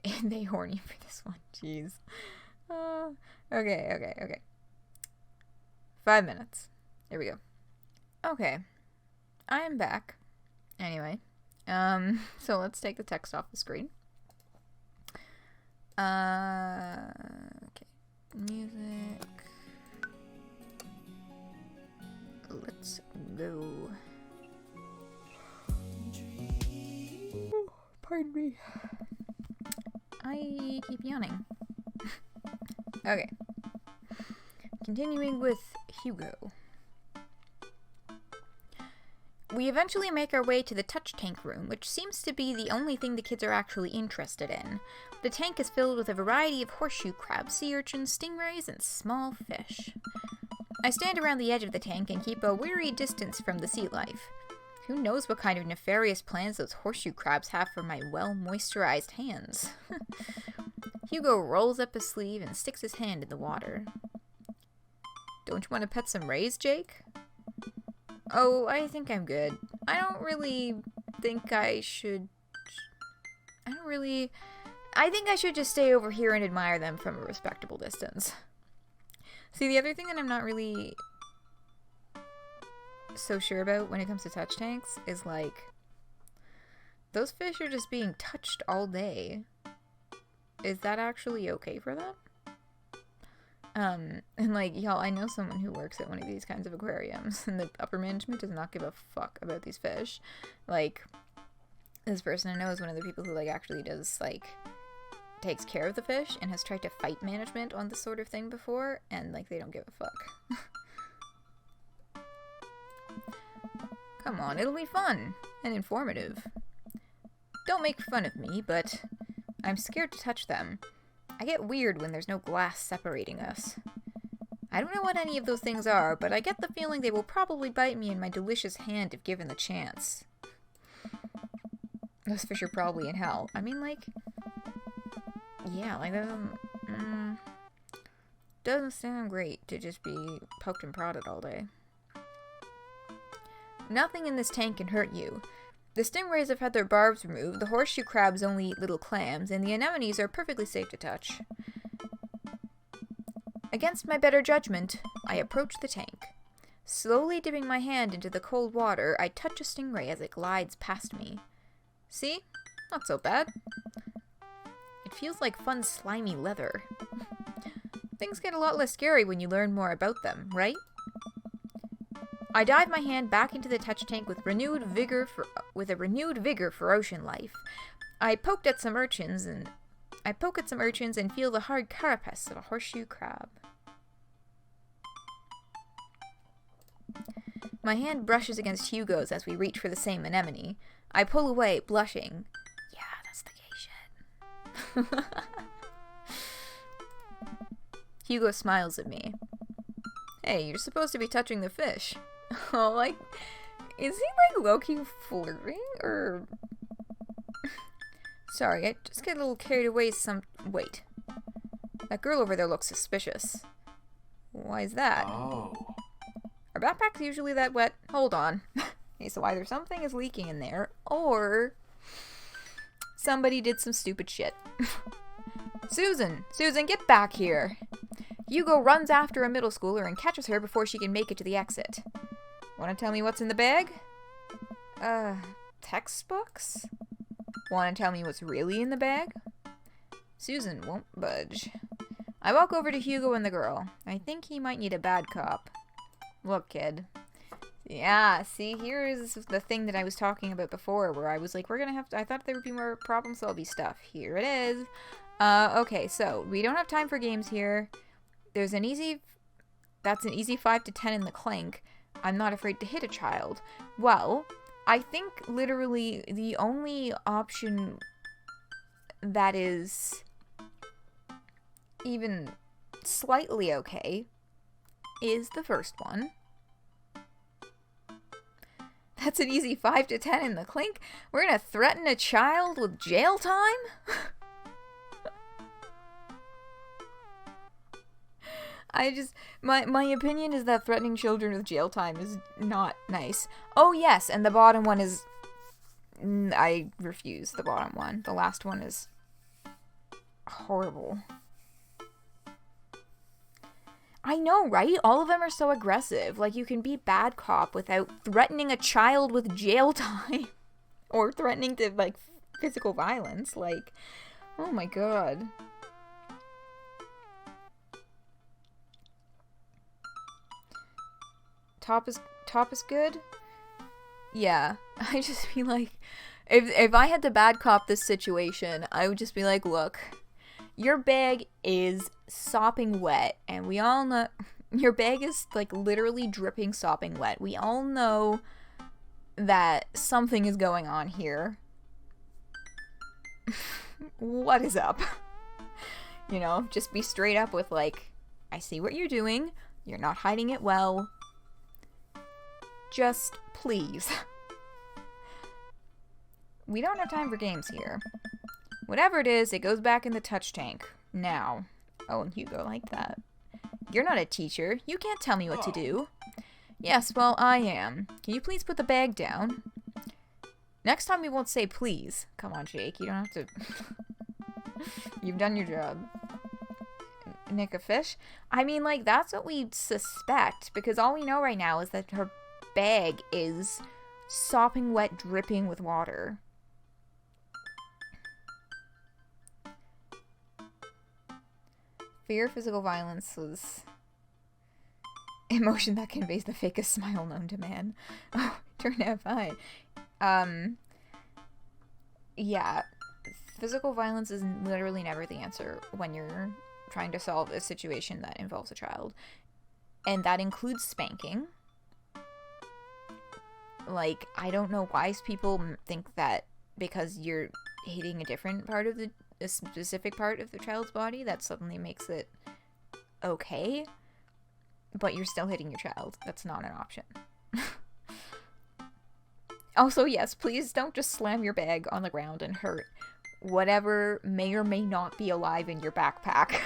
And they horny for this one. Jeez. Okay. 5 minutes. There we go. Okay. I am back. Anyway. So let's take the text off the screen. Okay. Music. Let's go. Oh, pardon me. I keep yawning. Okay. Continuing with Hugo. We eventually make our way to the touch tank room, which seems to be the only thing the kids are actually interested in. The tank is filled with a variety of horseshoe crabs, sea urchins, stingrays, and small fish. I stand around the edge of the tank and keep a wary distance from the sea life. Who knows what kind of nefarious plans those horseshoe crabs have for my well-moisturized hands. Hugo rolls up his sleeve and sticks his hand in the water. Don't you want to pet some rays, Jake? Oh, I think I'm good. I don't really think I should... I think I should just stay over here and admire them from a respectable distance. See, the other thing that I'm not really so sure about when it comes to touch tanks is, like, those fish are just being touched all day. Is that actually okay for them? And like, y'all, I know someone who works at one of these kinds of aquariums, and the upper management does not give a fuck about these fish. Like, this person I know is one of the people who, like, actually does, like, takes care of the fish and has tried to fight management on this sort of thing before, and, like, they don't give a fuck. Come on, it'll be fun and informative. Don't make fun of me, but I'm scared to touch them. I get weird when there's no glass separating us. I don't know what any of those things are, but I get the feeling they will probably bite me in my delicious hand if given the chance. Those fish are probably in hell. I mean, like, yeah, like, that doesn't sound great to just be poked and prodded all day. Nothing in this tank can hurt you. The stingrays have had their barbs removed, the horseshoe crabs only eat little clams, and the anemones are perfectly safe to touch. Against my better judgment, I approach the tank. Slowly dipping my hand into the cold water, I touch a stingray as it glides past me. See? Not so bad. It feels like fun, slimy leather. Things get a lot less scary when you learn more about them, right? I dive my hand back into the touch tank with a renewed vigor for ocean life. I poke at some urchins and feel the hard carapace of a horseshoe crab. My hand brushes against Hugo's as we reach for the same anemone. I pull away, blushing. Yeah, that's the gay shit. Hugo smiles at me. Hey, you're supposed to be touching the fish. Oh, like, is he, like, low-key flirting, or... Sorry, I just get a little carried away Wait. That girl over there looks suspicious. Why is that? Oh. Are backpacks usually that wet? Hold on. Okay, so either something is leaking in there, or... somebody did some stupid shit. Susan, get back here! Hugo runs after a middle schooler and catches her before she can make it to the exit. Wanna tell me what's in the bag? Textbooks? Wanna tell me what's really in the bag? Susan won't budge. I walk over to Hugo and the girl. I think he might need a bad cop. Look, kid. Yeah, see, here's the thing that I was talking about before, where I was like, I thought there would be more problem-solving stuff. Here it is. Okay, so, we don't have time for games here. That's an easy 5 to 10 in the clink. I'm not afraid to hit a child. Well, I think literally the only option that is even slightly okay is the first one. That's an easy 5 to 10 in the clink. We're gonna threaten a child with jail time? My opinion is that threatening children with jail time is not nice. Oh yes, and the bottom one is... I refuse the bottom one. The last one is horrible. I know, right? All of them are so aggressive. Like, you can be bad cop without threatening a child with jail time. Or threatening to, like, physical violence. Like, oh my god. Top is good? Yeah. I just be like, if I had to bad cop this situation, I would just be like, look, your bag is sopping wet, and we all know, your bag is, like, literally dripping sopping wet. We all know that something is going on here. What is up? You know, just be straight up with, like, I see what you're doing. You're not hiding it well. Just please. We don't have time for games here. Whatever it is, it goes back in the touch tank. Now. Oh, and Hugo like that. You're not a teacher. You can't tell me what to do. Yes, well, I am. Can you please put the bag down? Next time we won't say please. Come on, Jake. You don't have to... You've done your job. Nick a fish? I mean, like, that's what we suspect. Because all we know right now is that her bag is sopping wet, dripping with water. Fear, physical violence was... emotion that conveys the fakest smile known to man. Oh, turned out fine. Yeah. Physical violence is literally never the answer when you're trying to solve a situation that involves a child. And that includes spanking. Like, I don't know why people think that because you're hitting a different part of a specific part of the child's body, that suddenly makes it okay. But you're still hitting your child. That's not an option. Also, yes, please don't just slam your bag on the ground and hurt whatever may or may not be alive in your backpack.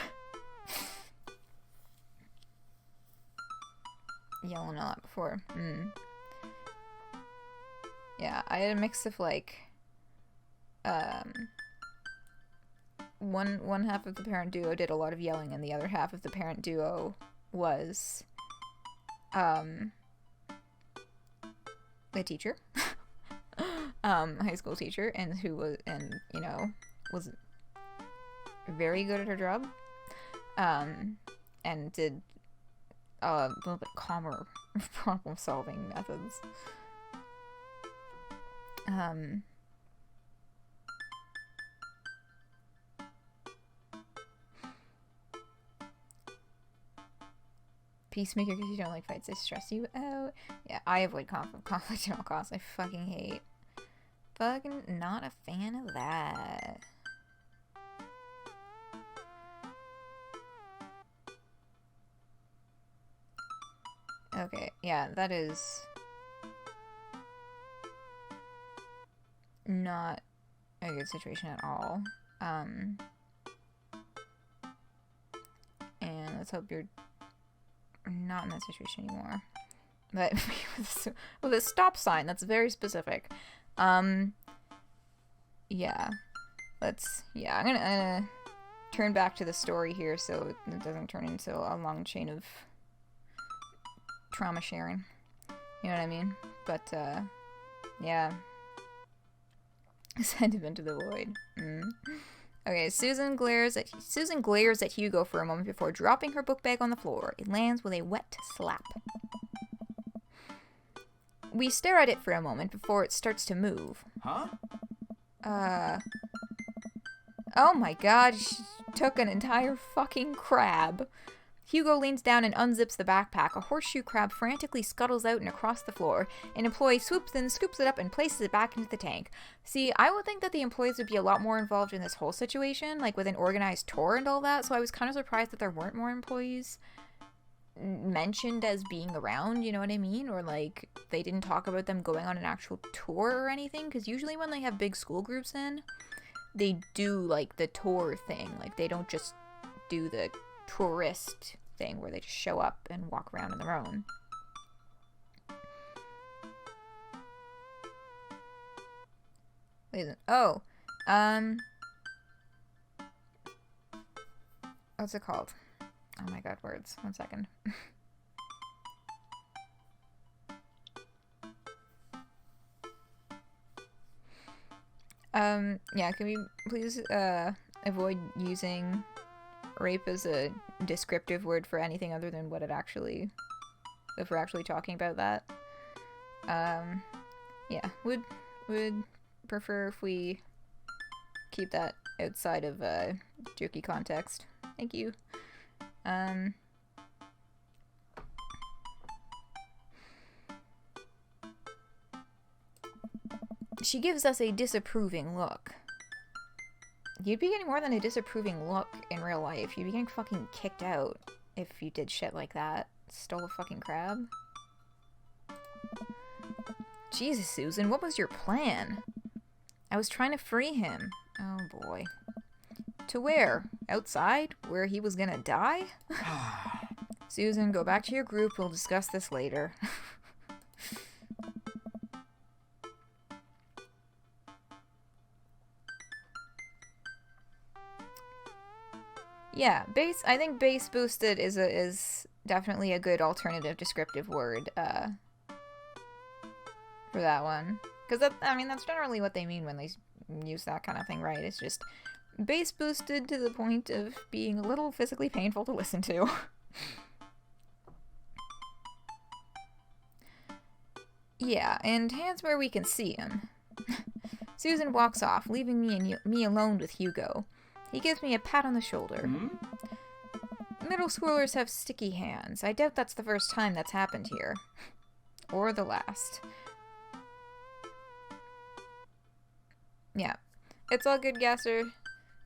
Yelling a lot before. Yeah, I had a mix of, like, one half of the parent duo did a lot of yelling, and the other half of the parent duo was, a teacher. High school teacher, and who was, and, you know, was very good at her job, and did a little bit calmer problem-solving methods. Peacemaker because you don't like fights, they stress you out. Yeah, I avoid conflict at all costs. I fucking hate. Fucking not a fan of that. Okay, yeah, that is not a good situation at all. And let's hope you're not in that situation anymore. But with a stop sign, that's very specific. Yeah. I'm gonna turn back to the story here so it doesn't turn into a long chain of trauma sharing. You know what I mean? But, yeah. Sentiment to the void. Okay, Susan glares at Hugo for a moment before dropping her book bag on the floor. It lands with a wet slap. We stare at it for a moment before it starts to move. Huh? Oh my god, she took an entire fucking crab. Hugo leans down and unzips the backpack. A horseshoe crab frantically scuttles out and across the floor. An employee swoops in, scoops it up, and places it back into the tank. See, I would think that the employees would be a lot more involved in this whole situation, like with an organized tour and all that, so I was kind of surprised that there weren't more employees mentioned as being around, you know what I mean? Or, like, they didn't talk about them going on an actual tour or anything, because usually when they have big school groups in, they do, like, the tour thing. Like, they don't just do the tourist thing where they just show up and walk around on their own. Oh, what's it called? Oh my god, words. 1 second. Yeah, can we please, avoid using rape as a descriptive word for anything other than what it actually, if we're actually talking about that. Yeah, would prefer if we keep that outside of jokey context. Thank you. She gives us a disapproving look. You'd be getting more than a disapproving look in real life. You'd be getting fucking kicked out if you did shit like that. Stole a fucking crab? Jesus, Susan, what was your plan? I was trying to free him. Oh boy. To where? Outside? Where he was gonna die? Susan, go back to your group. We'll discuss this later. Yeah, I think base boosted is definitely a good alternative descriptive word for that one. Because that's generally what they mean when they use that kind of thing, right? It's just base boosted to the point of being a little physically painful to listen to. Yeah, and hands where we can see him. Susan walks off, leaving me alone with Hugo. He gives me a pat on the shoulder. Middle schoolers have sticky hands. I doubt that's the first time that's happened here. Or the last. Yeah. It's all good, Gasser.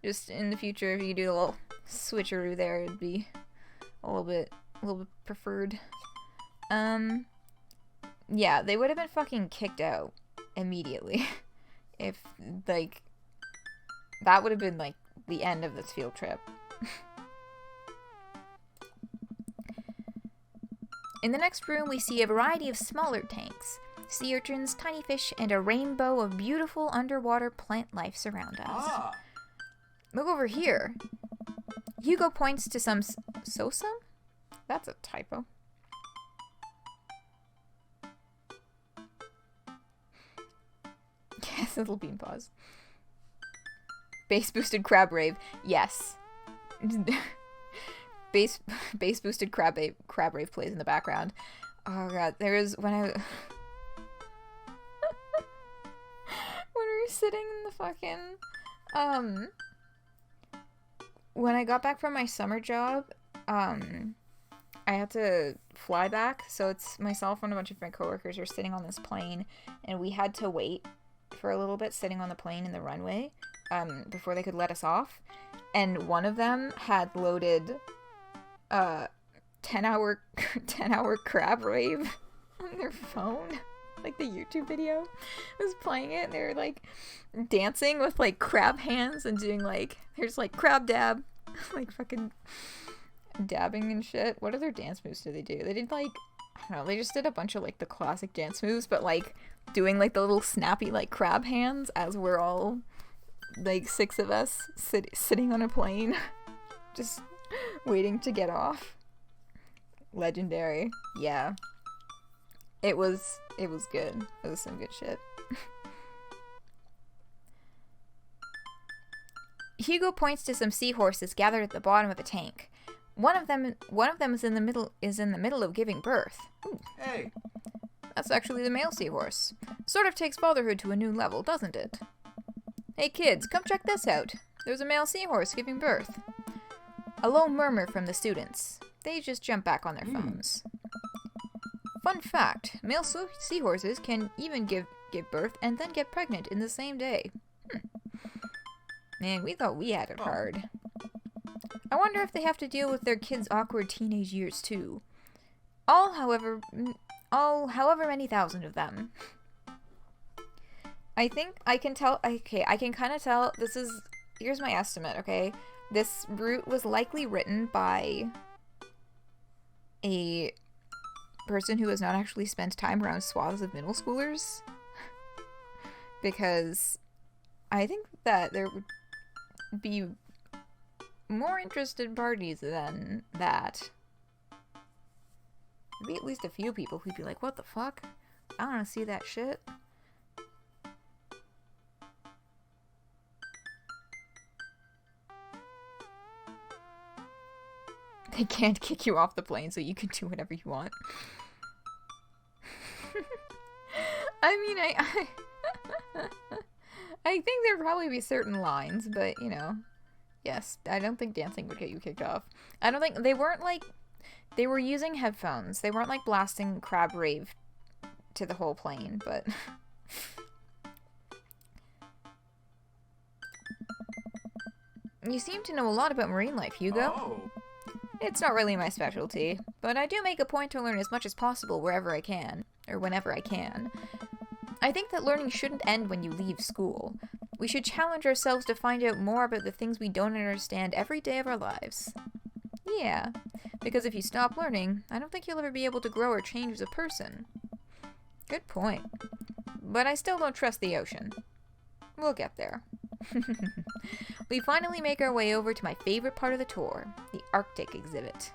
Just in the future, if you do a little switcheroo there, it'd be a little bit preferred. Yeah, they would have been fucking kicked out immediately. If, like, that would have been, like, the end of this field trip. In the next room, we see a variety of smaller tanks. Sea urchins, tiny fish, and a rainbow of beautiful underwater plant life surround us. Look over here. Hugo points to some Sosum? That's a typo. Yes, little bean paws. Base boosted crab rave. Yes. base boosted crab rave plays in the background. Oh god, there is when we were sitting in the fucking when I got back from my summer job, I had to fly back, so it's myself and a bunch of my coworkers are sitting on this plane, and we had to wait for a little bit sitting on the plane in the runway before they could let us off, and one of them had loaded 10-hour crab rave on their phone, like the YouTube video was playing it, and they were like dancing with like crab hands and doing like there's like crab dab, like fucking dabbing and shit. What other dance moves do? They did like, I don't know, they just did a bunch of like the classic dance moves, but like doing like the little snappy like crab hands as we're all like 6 of us sitting on a plane just waiting to get off. Legendary. Yeah, it was good. It was some good shit. Hugo points to some seahorses gathered at the bottom of a tank. One of them is in the middle of giving birth. Ooh. Hey. That's actually the male seahorse. Sort of takes fatherhood to a new level, doesn't it? Hey kids, come check this out. There's a male seahorse giving birth. A low murmur from the students. They just jump back on their phones. Fun fact, male seahorses can even give birth and then get pregnant in the same day. Man, we thought we had it hard. I wonder if they have to deal with their kids' awkward teenage years too. However many thousand of them. I think I can tell, okay, I can kind of tell, here's my estimate, okay? This route was likely written by a person who has not actually spent time around swaths of middle schoolers. Because I think that there would be more interested parties than that. There'd be at least a few people who'd be like, what the fuck? I don't want to see that shit. They can't kick you off the plane, so you can do whatever you want. I mean, I think there'd probably be certain lines, but, you know, yes, I don't think dancing would get you kicked off. I don't think, they weren't like, they were using headphones. They weren't like blasting crab rave to the whole plane, but... You seem to know a lot about marine life, Hugo. Oh. It's not really my specialty, but I do make a point to learn as much as possible wherever I can, or whenever I can. I think that learning shouldn't end when you leave school. We should challenge ourselves to find out more about the things we don't understand every day of our lives. Yeah, because if you stop learning, I don't think you'll ever be able to grow or change as a person. Good point. But I still don't trust the ocean. We'll get there. We finally make our way over to my favorite part of the tour, the Arctic exhibit.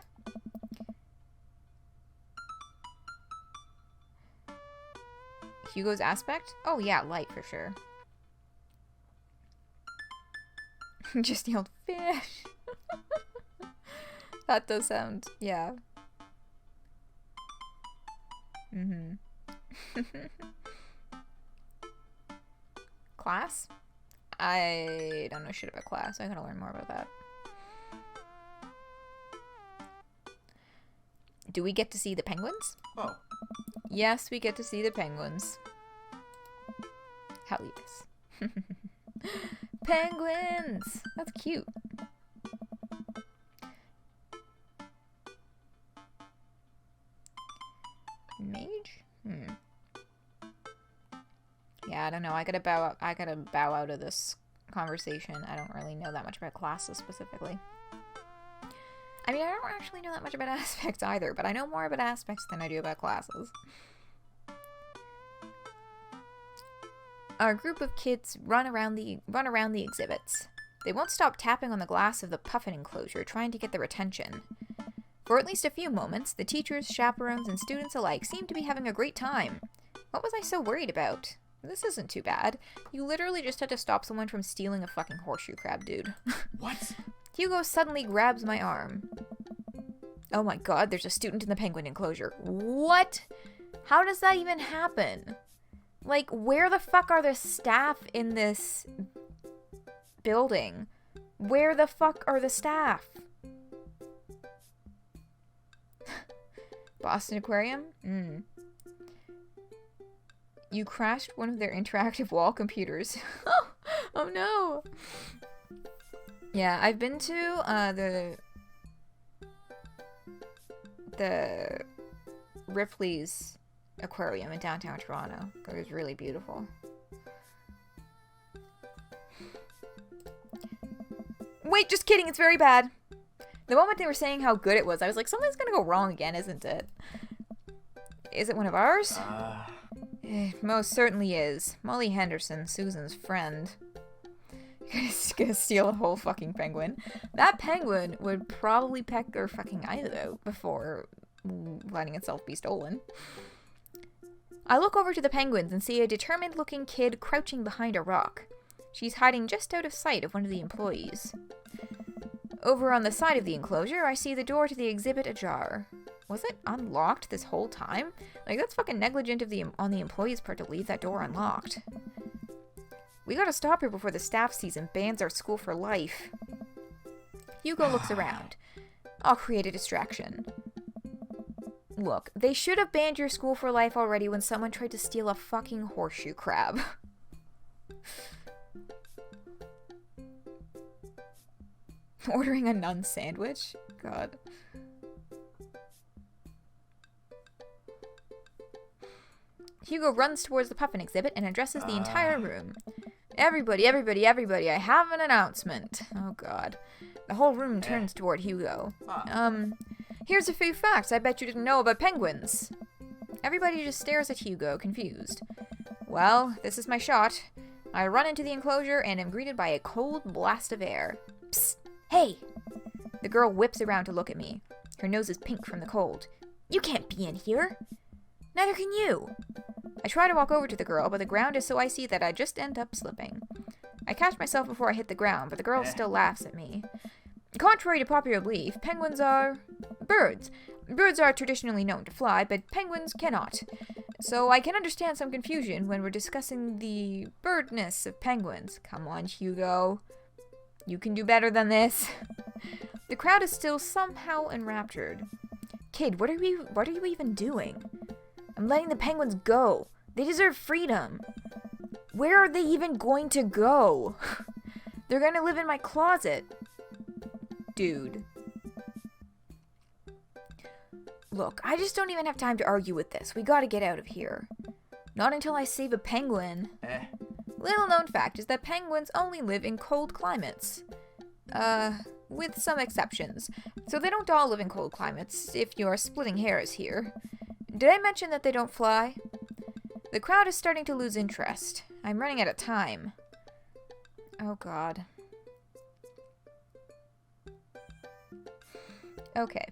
Hugo's aspect? Oh yeah, light for sure. Just yelled fish. That does sound, yeah. Class? I don't know shit about class. I gotta learn more about that. Do we get to see the penguins? Oh. Yes, we get to see the penguins. Hell yes. Penguins! That's cute. Mage? Yeah, I don't know. I gotta bow out of this conversation. I don't really know that much about classes specifically. I mean, I don't actually know that much about aspects either, but I know more about aspects than I do about classes. Our group of kids run around the exhibits. They won't stop tapping on the glass of the puffin enclosure, trying to get their attention. For at least a few moments, the teachers, chaperones, and students alike seem to be having a great time. What was I so worried about? This isn't too bad. You literally just had to stop someone from stealing a fucking horseshoe crab, dude. What? Hugo suddenly grabs my arm. Oh my god, there's a student in the penguin enclosure. What? How does that even happen? Like, where the fuck are the staff in this building? Where the fuck are the staff? Boston Aquarium? You crashed one of their interactive wall computers. Oh no! Yeah, I've been to the Ripley's Aquarium in downtown Toronto. It was really beautiful. Wait, just kidding, it's very bad. The moment they were saying how good it was, I was like, something's gonna go wrong again, isn't it? Is it one of ours? It most certainly is. Molly Henderson, Susan's friend. You're gonna steal a whole fucking penguin. That penguin would probably peck her fucking eyes out before letting itself be stolen. I look over to the penguins and see a determined-looking kid crouching behind a rock. She's hiding just out of sight of one of the employees. Over on the side of the enclosure, I see the door to the exhibit ajar. Was it unlocked this whole time? Like, that's fucking negligent on the employee's part to leave that door unlocked. We gotta stop her before the staff sees and bans our school for life. Hugo looks around. I'll create a distraction. Look, they should have banned your school for life already when someone tried to steal a fucking horseshoe crab. Ordering a nun sandwich? God. Hugo runs towards the puffin exhibit and addresses the entire room. Everybody, I have an announcement. Oh god. The whole room turns toward Hugo. Here's a few facts I bet you didn't know about penguins. Everybody just stares at Hugo, confused. Well, this is my shot. I run into the enclosure and am greeted by a cold blast of air. Psst! Hey! The girl whips around to look at me. Her nose is pink from the cold. You can't be in here! Neither can you! I try to walk over to the girl, but the ground is so icy that I just end up slipping. I catch myself before I hit the ground, but the girl still laughs at me. Contrary to popular belief, penguins are birds. Birds are traditionally known to fly, but penguins cannot. So I can understand some confusion when we're discussing the birdness of penguins. Come on, Hugo. You can do better than this. The crowd is still somehow enraptured. Kid, what are you even doing? I'm letting the penguins go. They deserve freedom. Where are they even going to go? They're gonna live in my closet. Dude. Look, I just don't even have time to argue with this. We gotta get out of here. Not until I save a penguin. Little known fact is that penguins only live in cold climates. With some exceptions. So they don't all live in cold climates, if you're splitting hairs here. Did I mention that they don't fly? The crowd is starting to lose interest. I'm running out of time. Oh god. Okay.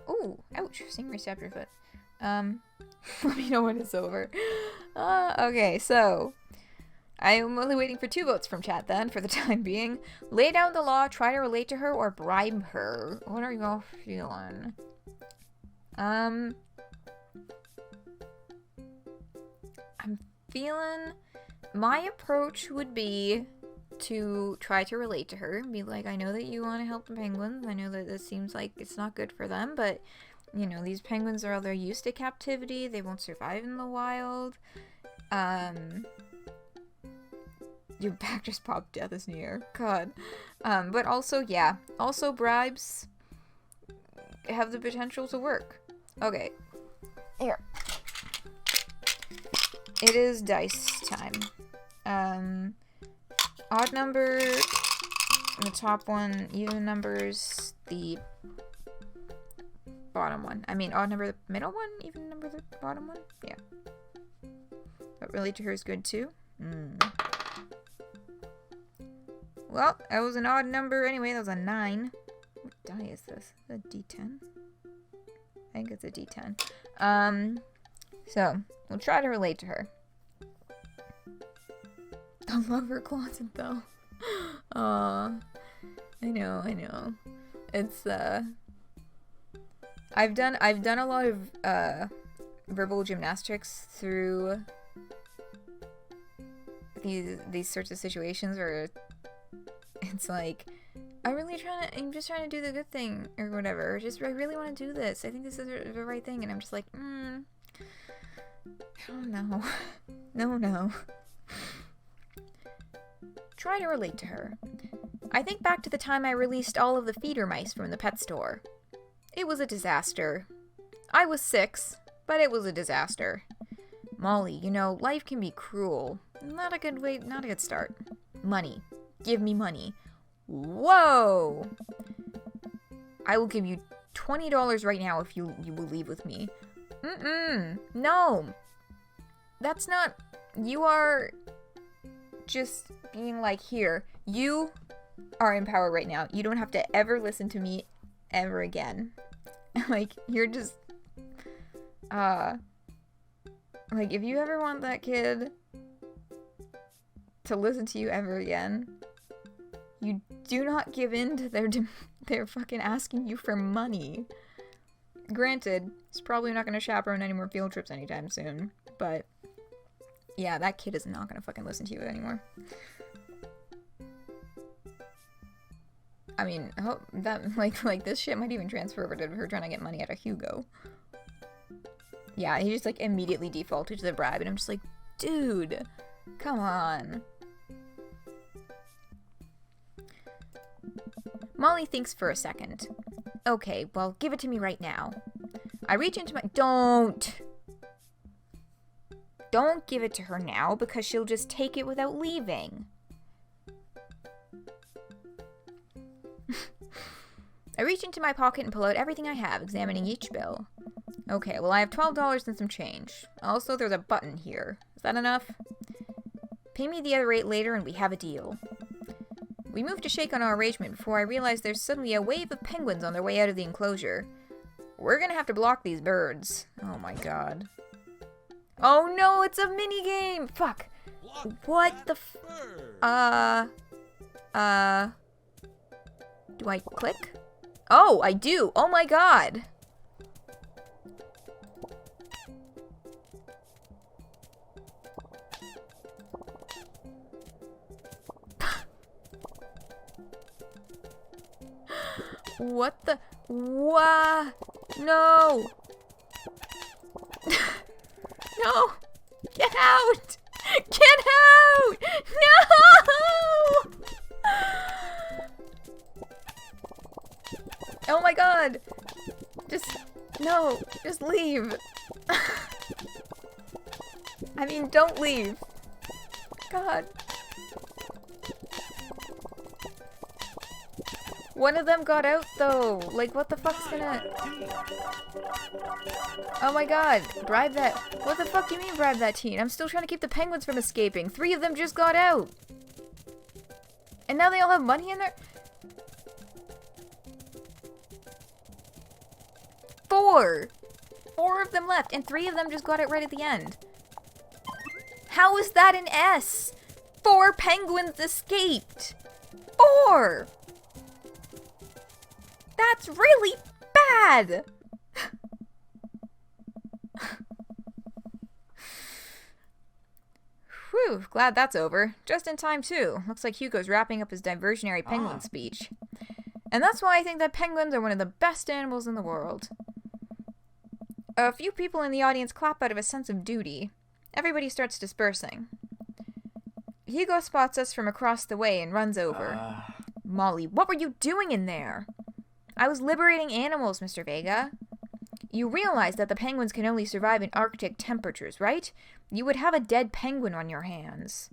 Ooh, ouch. Same receptor foot. Let me know when it's over. Okay, so I am only waiting for 2 votes from chat then, for the time being. Lay down the law, try to relate to her, or bribe her. What are you all feeling? I'm feeling my approach would be to try to relate to her and be like, I know that you want to help the penguins. I know that this seems like it's not good for them, but you know, these penguins are they're used to captivity. They won't survive in the wild. Your back just popped. Death is near. God. But also, yeah. Also, bribes have the potential to work. Okay. Here. It is dice time. Odd number, the top one. Even numbers, the bottom one. I mean, odd number, the middle one. Even number, the bottom one. Yeah. But relate to her is good too. Well, that was an odd number anyway. That was a 9. What die is this? A D10? I think it's a D10. So, we'll try to relate to her. I love her closet though. Aw. I know. It's, I've done a lot of, verbal gymnastics through these sorts of situations where it's like, I'm just trying to do the good thing, or whatever. I really want to do this. I think this is the right thing, and I'm just like, I don't know. No. Try to relate to her. I think back to the time I released all of the feeder mice from the pet store. It was a disaster. I was 6, but it was a disaster. Molly, you know, life can be cruel. Not a good start. Money. Give me money. Whoa! I will give you $20 right now if you will leave with me. No! That's not... You are just being like, here, you are in power right now. You don't have to ever listen to me ever again. Like, you're just... Like, if you ever want that kid to listen to you ever again, you do not give in to their fucking asking you for money. Granted, he's probably not going to chaperone any more field trips anytime soon, but yeah, that kid is not going to fucking listen to you anymore. I mean, I hope that, like this shit might even transfer over to her trying to get money out of Hugo. Yeah, he just, like, immediately defaulted to the bribe, and I'm just like, dude, come on. Molly thinks for a second. Okay, well, give it to me right now. I reach into my... Don't give it to her now, because she'll just take it without leaving. I reach into my pocket and pull out everything I have, examining each bill. Okay, well, I have $12 and some change. Also, there's a button here. Is that enough? Pay me the other rate later and we have a deal. We move to shake on our arrangement before I realize there's suddenly a wave of penguins on their way out of the enclosure. We're gonna have to block these birds. Oh my god. Oh no, it's a mini-game! Fuck! What the do I click? Oh, I do! Oh my god! What the? What? No! No! Get out! Get out! No! Oh my god! No, just leave. I mean, don't leave. God. One of them got out though. Like, what the fuck's gonna... Oh my god, bribe that... What the fuck do you mean bribe that teen? I'm still trying to keep the penguins from escaping. 3 of them just got out. And now they all have money in there? 4! 4 of them left, and 3 of them just got it right at the end. How is that an S? 4 penguins escaped! 4! That's really bad! Whew, glad that's over. Just in time, too. Looks like Hugo's wrapping up his diversionary penguin speech. And that's why I think that penguins are one of the best animals in the world. A few people in the audience clap out of a sense of duty. Everybody starts dispersing. Hugo spots us from across the way and runs over. Molly, what were you doing in there? I was liberating animals, Mr. Vega. You realize that the penguins can only survive in Arctic temperatures, right? You would have a dead penguin on your hands.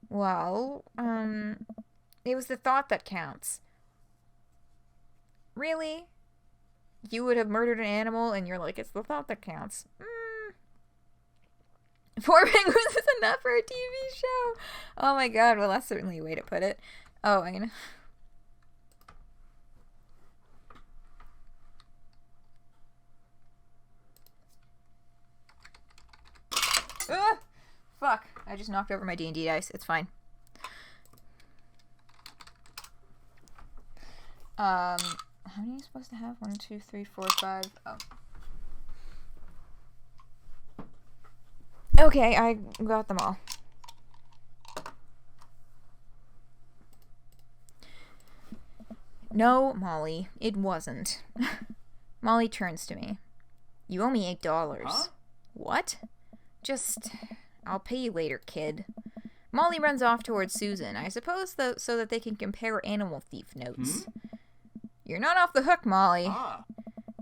Well, it was the thought that counts. Really? You would have murdered an animal and you're like, it's the thought that counts. 4 penguins is enough for a TV show. Oh my god, well that's certainly a way to put it. Oh, I'm gonna... Fuck. I just knocked over my D&D dice. It's fine. How many are you supposed to have? 1, 2, 3, 4, 5. Oh. Okay, I got them all. No, Molly, it wasn't. Molly turns to me. You owe me $8. Huh? What? Just... I'll pay you later, kid. Molly runs off towards Susan, I suppose so that they can compare animal thief notes. You're not off the hook, Molly.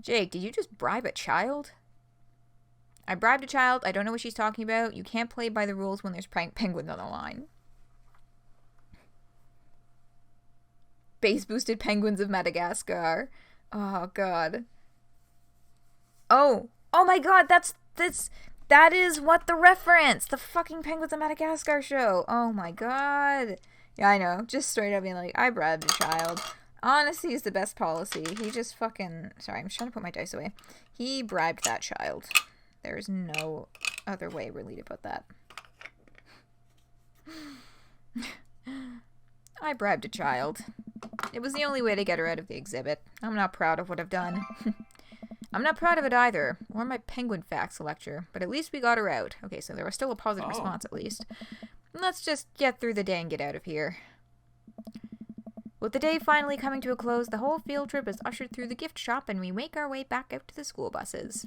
Jake, did you just bribe a child? I bribed a child. I don't know what she's talking about. You can't play by the rules when there's penguins on the line. Base-boosted penguins of Madagascar. Oh, God. Oh my God, that is what the reference! The fucking Penguins of Madagascar show! Oh my god. Yeah, I know. Just straight up being like, I bribed a child. Honesty is the best policy. He just fucking... Sorry, I'm just trying to put my dice away. He bribed that child. There's no other way really to put that. I bribed a child. It was the only way to get her out of the exhibit. I'm not proud of what I've done. I'm not proud of it either, or my penguin facts lecture, but at least we got her out. Okay, so there was still a positive response at least. Let's just get through the day and get out of here. With the day finally coming to a close, the whole field trip is ushered through the gift shop and we make our way back out to the school buses.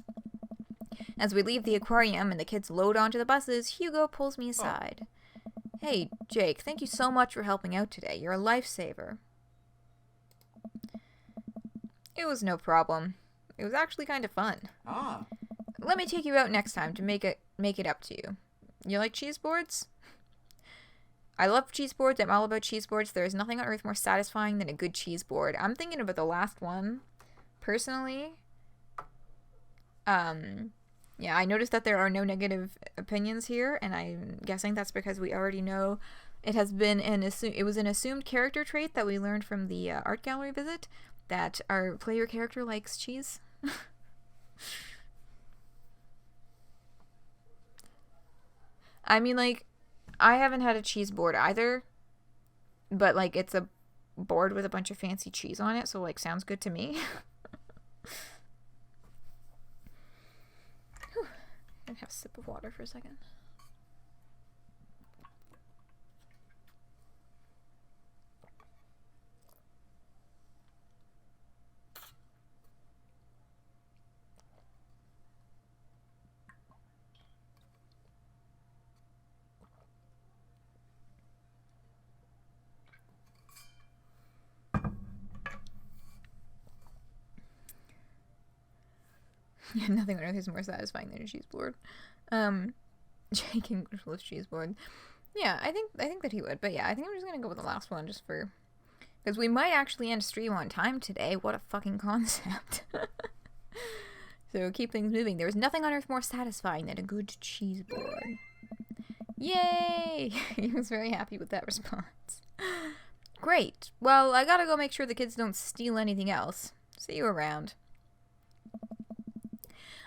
As we leave the aquarium and the kids load onto the buses, Hugo pulls me aside. Hey, Jake, thank you so much for helping out today. You're a lifesaver. It was no problem. It was actually kind of fun. Let me take you out next time to make it up to you. You like cheese boards? I love cheese boards. I'm all about cheese boards. There is nothing on earth more satisfying than a good cheese board. I'm thinking about the last one, personally. Yeah, I noticed that there are no negative opinions here, and I'm guessing that's because we already know it has been it was an assumed character trait that we learned from the art gallery visit, that our player character likes cheese. I mean, like, I haven't had a cheese board either, but, like, it's a board with a bunch of fancy cheese on it, so, like, sounds good to me. Whew. I'm gonna have a sip of water for a second. Yeah, nothing on earth is more satisfying than a cheese board. Jake English loves cheese board. Yeah, I think that he would. But yeah, I think I'm just gonna go with the last one just for... Because we might actually end stream on time today. What a fucking concept. So keep things moving. There is nothing on earth more satisfying than a good cheese board. Yay! He was very happy with that response. Great. Well, I gotta go make sure the kids don't steal anything else. See you around.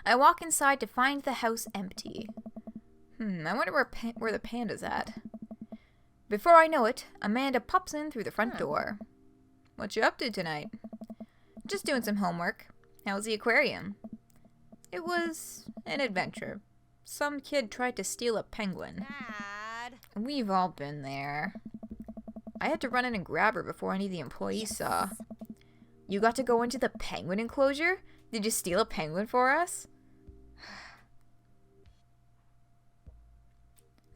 I walk inside to find the house empty. I wonder where the panda's at. Before I know it, Amanda pops in through the front door. What you up to tonight? Just doing some homework. How's the aquarium? It was an adventure. Some kid tried to steal a penguin. Dad. We've all been there. I had to run in and grab her before any of the employees saw. You got to go into the penguin enclosure? Did you steal a penguin for us?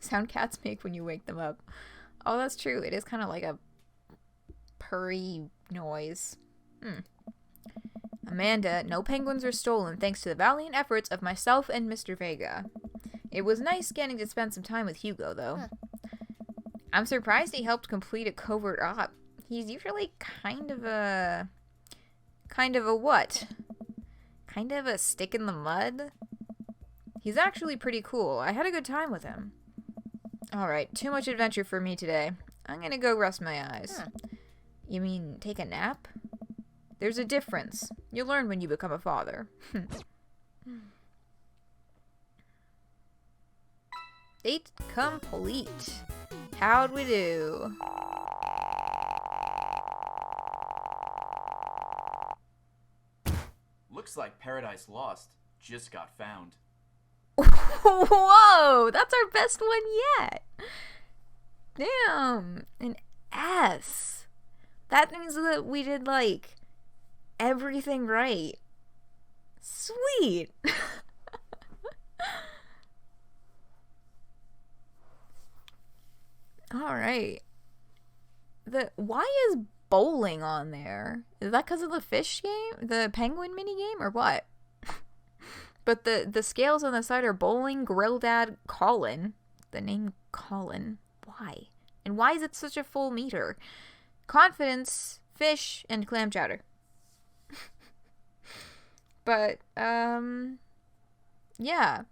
Sound cats make when you wake them up. Oh, that's true. It is kind of like a purry noise. Amanda, no penguins were stolen thanks to the valiant efforts of myself and Mr. Vega. It was nice getting to spend some time with Hugo, though. I'm surprised he helped complete a covert op. He's usually kind of a what? Kind of a stick in the mud? He's actually pretty cool. I had a good time with him. Alright, too much adventure for me today. I'm gonna go rest my eyes. You mean take a nap? There's a difference. You'll learn when you become a father. Date complete. How'd we do? Looks like Paradise Lost just got found. Whoa! That's our best one yet! Damn! An S! That means that we did, like, everything right. Sweet! Alright. Why is bowling on there? Is that because of the fish game? The penguin minigame, or what? But the scales on the side are bowling, grill dad, Colin. The name Colin. Why? And why is it such a full meter? Confidence, fish, and clam chowder. But, yeah.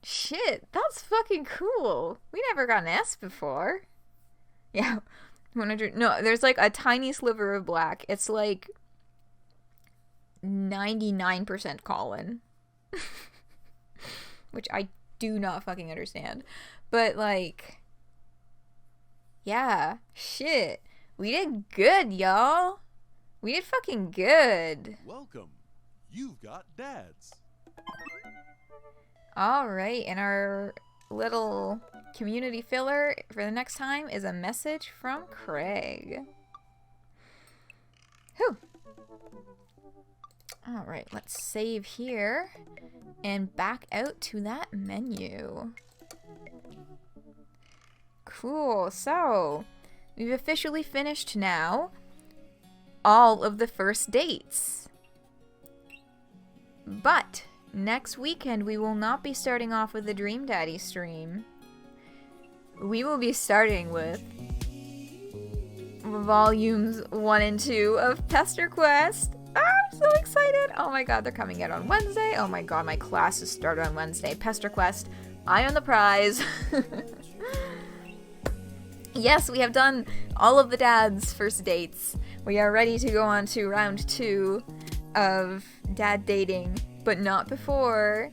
Shit, that's fucking cool. We never got an S before. Yeah, 100. No, there's like a tiny sliver of black. It's like 99% Colin. Which I do not fucking understand. But, like, yeah, shit. We did good, y'all. We did fucking good. Welcome. You've got dads. Alright, and our little community filler for the next time is a message from Craig. Whew. Alright, let's save here and back out to that menu. Cool, so we've officially finished now all of the first dates. But next weekend we will not be starting off with the Dream Daddy stream. We will be starting with volumes 1 and 2 of PESTERQUEST. I'm so excited! Oh my god, they're coming out on Wednesday. Oh my god, my classes start on Wednesday. PESTERQUEST, eye on the prize. Yes, we have done all of the dad's first dates. We are ready to go on to round 2 of dad dating, but not before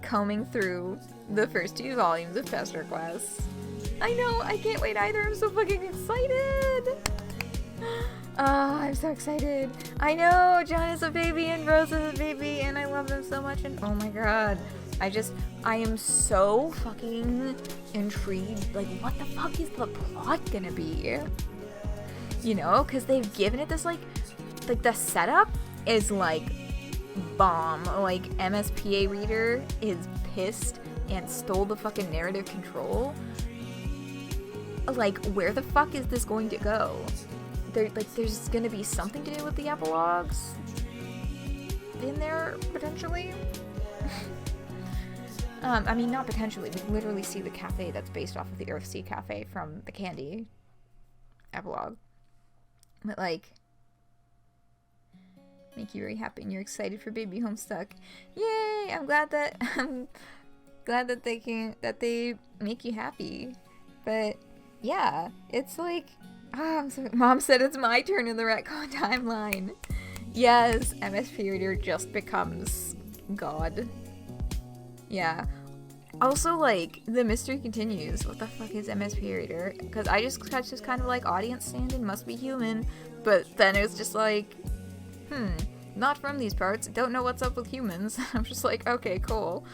combing through the first 2 volumes of PESTERQUEST. I know, I can't wait either. I'm so fucking excited. Oh, I'm so excited. I know, John is a baby and Rose is a baby and I love them so much and oh my god. I am so fucking intrigued. Like, what the fuck is the plot gonna be? You know, because they've given it this, like the setup is, like, bomb. Like, MSPA reader is pissed and stole the fucking narrative control. Like, where the fuck is this going to go? There's gonna be something to do with the epilogues? in there, potentially. I mean, not potentially. We literally see the cafe that's based off of the Earthsea Cafe from the Candy epilogue. But, like, make you very happy and you're excited for Baby Homestuck. Yay! I'm glad that they make you happy. But yeah, it's like, I'm so, Mom said it's my turn in the retcon timeline. Yes, MSP Reader just becomes God. Yeah. Also, like, the mystery continues. What the fuck is MSP Reader? Because I just kind of like audience stand-in, must be human. But then it's just like, not from these parts. Don't know what's up with humans. I'm just like, okay, cool.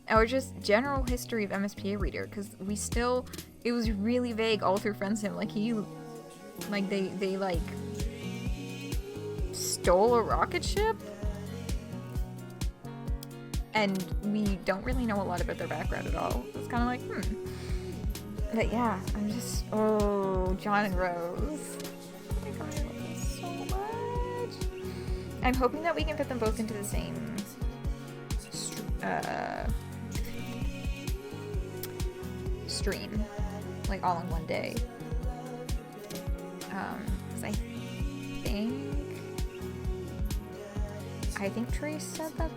Or just general history of MSPA Reader, because it was really vague all through Friendsim. Like, they like, stole a rocket ship? And we don't really know a lot about their background at all. It's kind of like, But yeah, I'm just, John and Rose. Oh my god, I love them so much. I'm hoping that we can fit them both into the same, stream. Like, all in one day. Because I think Trace said that.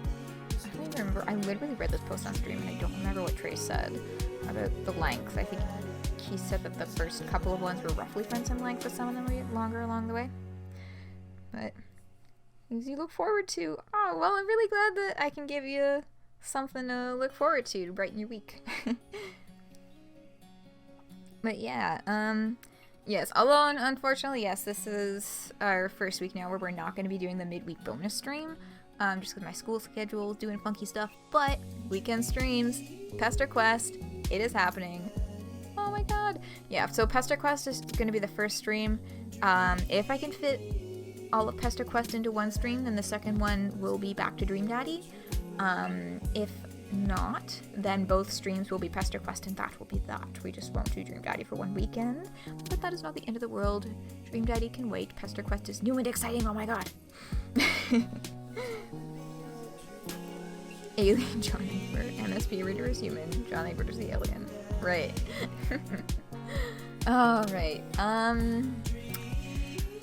I don't even remember. I literally read this post on stream and I don't remember what Trace said about the length. I think he said that the first couple of ones were roughly Friendsim length, but some of them were longer along the way. But things you look forward to. Oh, well, I'm really glad that I can give you something to look forward to brighten your week. But yeah, yes, although unfortunately, yes, this is our first week now where we're not going to be doing the midweek bonus stream. Just because my school schedule is doing funky stuff, but weekend streams, PESTERQUEST, it is happening. Oh my god. Yeah, so PESTERQUEST is going to be the first stream. If I can fit all of PESTERQUEST into one stream, then the second one will be back to Dream Daddy. If not, then both streams will be PESTERQUEST and that will be that. We just won't do Dream Daddy for one weekend, but that is not the end of the world. Dream Daddy can wait. PESTERQUEST is new and exciting, oh my god. Alien John Egbert. MSP Reader is human. John Egbert is the alien. Right. Alright.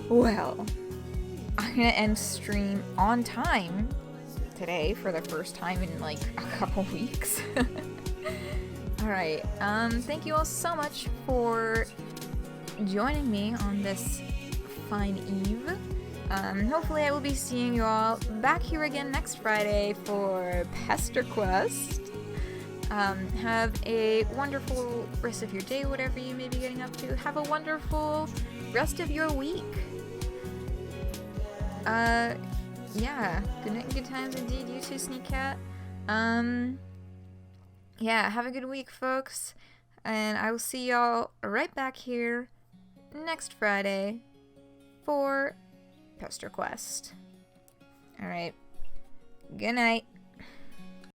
Well, I'm gonna end stream on time today for the first time in like a couple weeks. Alright. Thank you all so much for joining me on this fine eve. Hopefully I will be seeing you all back here again next Friday for PESTERQUEST. Have a wonderful rest of your day, whatever you may be getting up to. Have a wonderful rest of your week. Yeah. Good night and good times indeed, you too, Sneak Cat. Yeah, have a good week, folks. And I will see y'all right back here next Friday for PESTERQUEST. Alright. Good night.